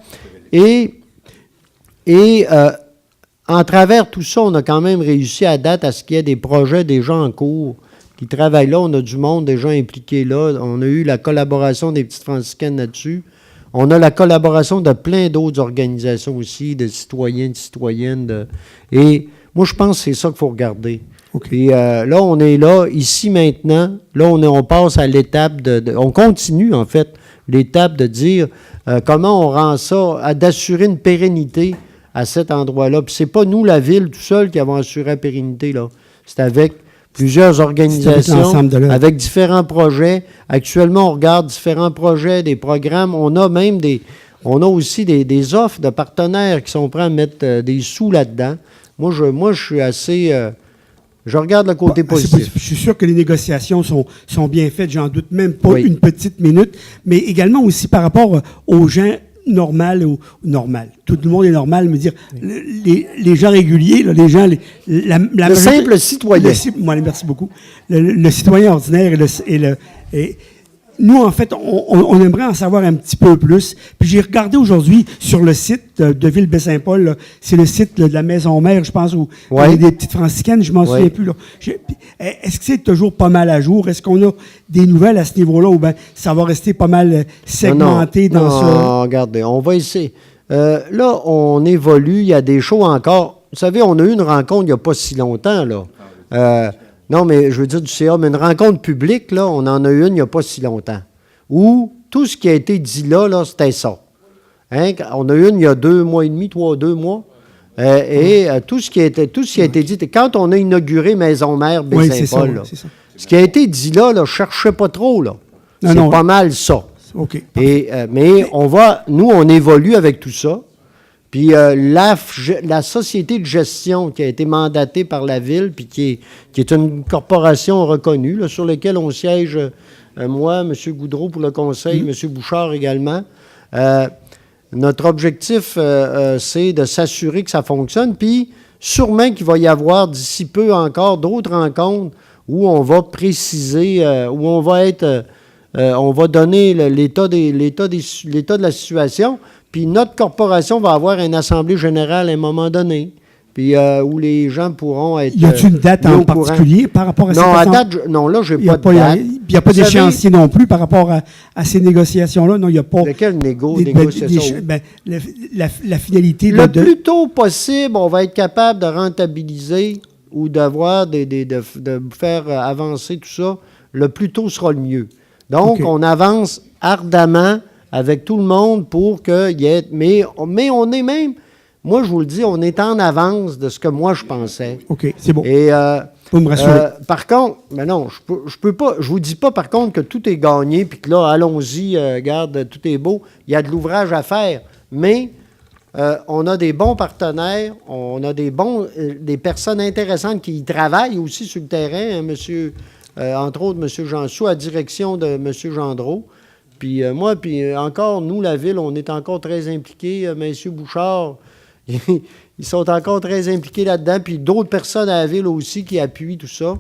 en travers tout ça, on a quand même réussi à date à ce qu'il y ait des projets déjà en cours qui travaillent là. On a du monde déjà impliqué là. On a eu la collaboration des Petites Franciscaines là-dessus. On a la collaboration de plein d'autres organisations aussi, de citoyens, de citoyennes. Et moi, je pense que c'est ça qu'il faut regarder. OK. Puis là, on est là, ici, maintenant. Là, on passe à l'étape on continue, en fait, l'étape de dire comment on rend ça, d'assurer une pérennité à cet endroit-là. Puis c'est pas nous, la ville, tout seul, qui avons assuré la pérennité, là. C'est avec plusieurs organisations, avec différents projets. Actuellement, on regarde différents projets, des programmes. On a aussi des offres de partenaires qui sont prêts à mettre des sous là-dedans. Moi, je suis assez... je regarde le côté positif. Je suis sûr que les négociations sont bien faites, j'en doute même pas Oui. une petite minute, mais également aussi par rapport aux gens normal. Tout le monde est normal, mais dire les gens réguliers, là, les gens... Le simple citoyen. Merci beaucoup. Le citoyen ordinaire nous, en fait, on aimerait en savoir un petit peu plus. Puis j'ai regardé aujourd'hui sur le site de Ville-Baie-Saint-Paul, là, c'est le site là, de la Maison Mère, je pense, où il y a des petites franciscaines, je m'en souviens plus. Là. Est-ce que c'est toujours pas mal à jour? Est-ce qu'on a des nouvelles à ce niveau-là ou bien ça va rester pas mal segmenté dans ça? Non, regardez, on va essayer. Là, on évolue, il y a des shows encore. Vous savez, on a eu une rencontre il n'y a pas si longtemps, là. Non, mais je veux dire du CA, mais une rencontre publique, là, on en a eu une il n'y a pas si longtemps, où tout ce qui a été dit là, c'était ça. Hein? On a eu une il y a 2 mois et demi, 2 mois, tout ce qui a été dit, quand on a inauguré Maison Mère Baie-Saint-Paul, ce qui a été dit là, je ne cherchais pas trop, là. C'est pas mal ça. OK. Mais nous, on évolue avec tout ça. Puis la société de gestion qui a été mandatée par la Ville, puis qui est une corporation reconnue, là, sur laquelle on siège, moi, M. Goudreau pour le conseil, M. Bouchard également. Notre objectif, c'est de s'assurer que ça fonctionne. Puis sûrement qu'il va y avoir d'ici peu encore d'autres rencontres où on va préciser, où on va on va donner l'état de la situation. Puis notre corporation va avoir une assemblée générale à un moment donné, puis où les gens pourront être... Y a-t-il une date en particulier par rapport à cette Non, là, je n'ai pas de date. Il n'y a pas d'échéancier non plus par rapport à ces négociations-là. Non, il n'y a pas... Lequel négociation? La finalité... Le plus tôt possible, on va être capable de rentabiliser ou d'avoir de faire avancer tout ça. Le plus tôt sera le mieux. Donc, on avance ardemment avec tout le monde pour qu'il y ait... Mais on est même... Moi, je vous le dis, on est en avance de ce que moi, je pensais. OK, c'est bon. Et vous me rassurer. Par contre, mais non, je peux pas... Je vous dis pas, par contre, que tout est gagné, puis que là, allons-y, regarde, tout est beau. Il y a de l'ouvrage à faire. Mais on a des bons partenaires, on a des personnes intéressantes qui y travaillent aussi sur le terrain, hein, entre autres, M. Jansou, à direction de M. Gendreau. Puis moi, puis encore, nous, la Ville, on est encore très impliqués. M. Bouchard, ils sont encore très impliqués là-dedans. Puis d'autres personnes à la Ville aussi qui appuient tout ça.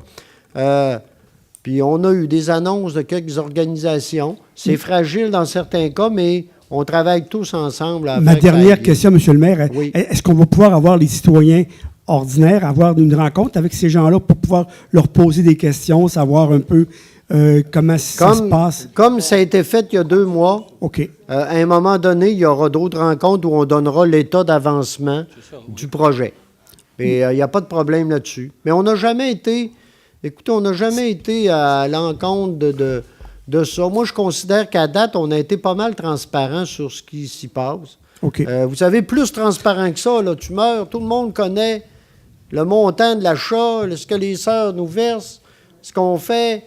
Puis on a eu des annonces de quelques organisations. C'est fragile dans certains cas, mais on travaille tous ensemble. Ma dernière question, M. le maire, oui. Est-ce qu'on va pouvoir avoir les citoyens ordinaires, avoir une rencontre avec ces gens-là pour pouvoir leur poser des questions, savoir un peu comment ça se passe? Comme ça a été fait il y a 2 mois, OK. à un moment donné, il y aura d'autres rencontres où on donnera l'état d'avancement du projet. Et il n'y a pas de problème là-dessus. Mais on n'a jamais été... Écoutez, on n'a jamais été à l'encontre de ça. Moi, je considère qu'à date, on a été pas mal transparent sur ce qui s'y passe. OK. Vous savez, plus transparent que ça, là, tu meurs, tout le monde connaît le montant de l'achat, ce que les sœurs nous versent, ce qu'on fait,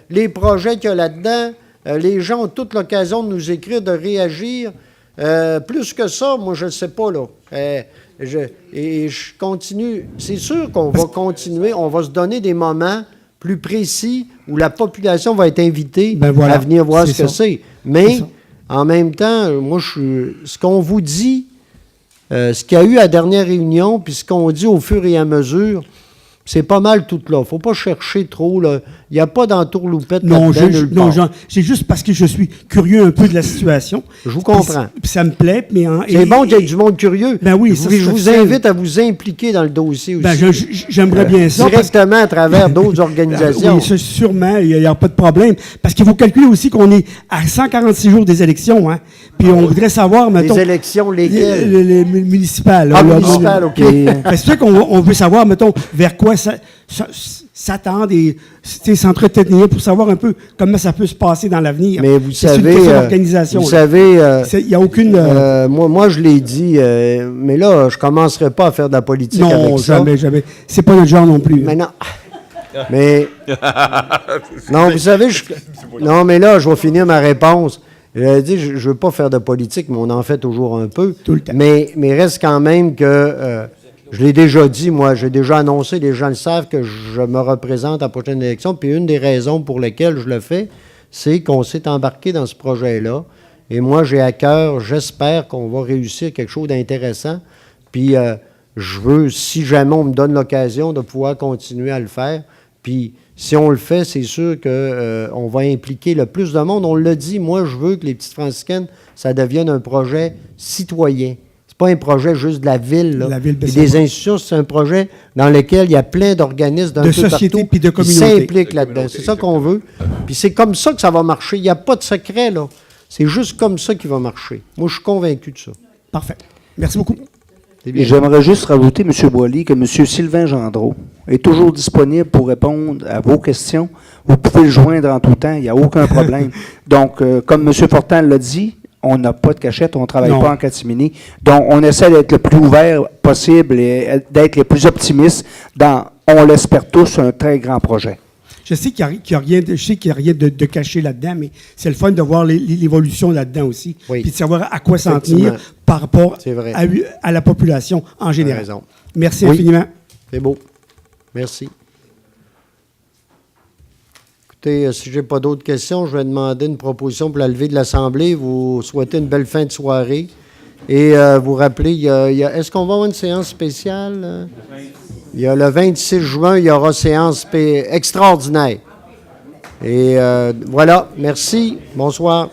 les projets qu'il y a là-dedans. Les gens ont toute l'occasion de nous écrire, de réagir. Plus que ça, moi, je ne sais pas, là. Je continue. C'est sûr qu'on va continuer. On va se donner des moments plus précis où la population va être invitée à venir voir ce que c'est. Mais, en même temps, moi, ce qu'on vous dit, ce qu'il y a eu à la dernière réunion, puis ce qu'on dit au fur et à mesure, c'est pas mal tout là. Il ne faut pas chercher trop. Il n'y a pas d'entourloupette là-dedans nulle part. Non, c'est juste parce que je suis curieux un peu de la situation. Je vous comprends. Puis ça me plaît. Mais c'est bon qu'il y ait du monde curieux. Ben oui, je vous invite à vous impliquer dans le dossier aussi. Ben j'aimerais bien ça. Directement à travers d'autres organisations. Oui, sûrement, il n'y a pas de problème. Parce qu'il faut calculer aussi qu'on est à 146 jours des élections. Hein? Puis on voudrait savoir, mettons... Les élections, lesquelles? Les municipales. Municipales, OK. C'est sûr qu'on veut savoir, mettons, vers quoi s'attendre et s'entretenir pour savoir un peu comment ça peut se passer dans l'avenir. Mais vous savez, une question d'organisation. Vous savez, il n'y a aucune... moi, je l'ai dit, mais là, je ne commencerai pas à faire de la politique avec ça. Non, jamais. C'est pas notre genre non plus. Mais non. Mais... non, vous savez, non, mais là, je vais finir ma réponse. Je dit, je ne veux pas faire de politique, mais on en fait toujours un peu. Tout le temps. Mais reste quand même que... je l'ai déjà dit, moi, j'ai déjà annoncé, les gens le savent, que je me représente à la prochaine élection. Puis une des raisons pour lesquelles je le fais, c'est qu'on s'est embarqué dans ce projet-là. Et moi, j'ai à cœur, j'espère qu'on va réussir quelque chose d'intéressant. Puis je veux, si jamais on me donne l'occasion, de pouvoir continuer à le faire. Puis si on le fait, c'est sûr qu'on va impliquer le plus de monde. On l'a dit, moi, je veux que les Petites Franciscaines, ça devienne un projet citoyen. C'est pas un projet juste de la ville, là. Et des institutions, c'est un projet dans lequel il y a plein d'organismes d'un peu sociétés puis de qui communautés. s'impliquent là-dedans. C'est ça qu'on veut. Puis c'est comme ça que ça va marcher. Il n'y a pas de secret, là. C'est juste comme ça qu'il va marcher. Moi, je suis convaincu de ça. Parfait. Merci beaucoup. Et j'aimerais juste rajouter, M. Boily, que M. Sylvain Gendreau est toujours disponible pour répondre à vos questions. Vous pouvez le joindre en tout temps, il n'y a aucun problème. Donc, comme M. Fortin l'a dit, on n'a pas de cachette, on ne travaille pas en catimini. Donc, on essaie d'être le plus ouvert possible et d'être les plus optimistes dans, on l'espère tous, un très grand projet. Je sais qu'il n'y a rien de caché là-dedans, mais c'est le fun de voir l'évolution là-dedans aussi. Oui. Puis de savoir à quoi s'en tenir par rapport à la population en général. Raison. Merci infiniment. C'est beau. Merci. Écoutez, si je n'ai pas d'autres questions, je vais demander une proposition pour la levée de l'Assemblée. Vous souhaitez une belle fin de soirée. Et vous rappelez, est-ce qu'on va avoir une séance spéciale? Il y a le 26 juin, il y aura séance extraordinaire. Et voilà, merci. Bonsoir.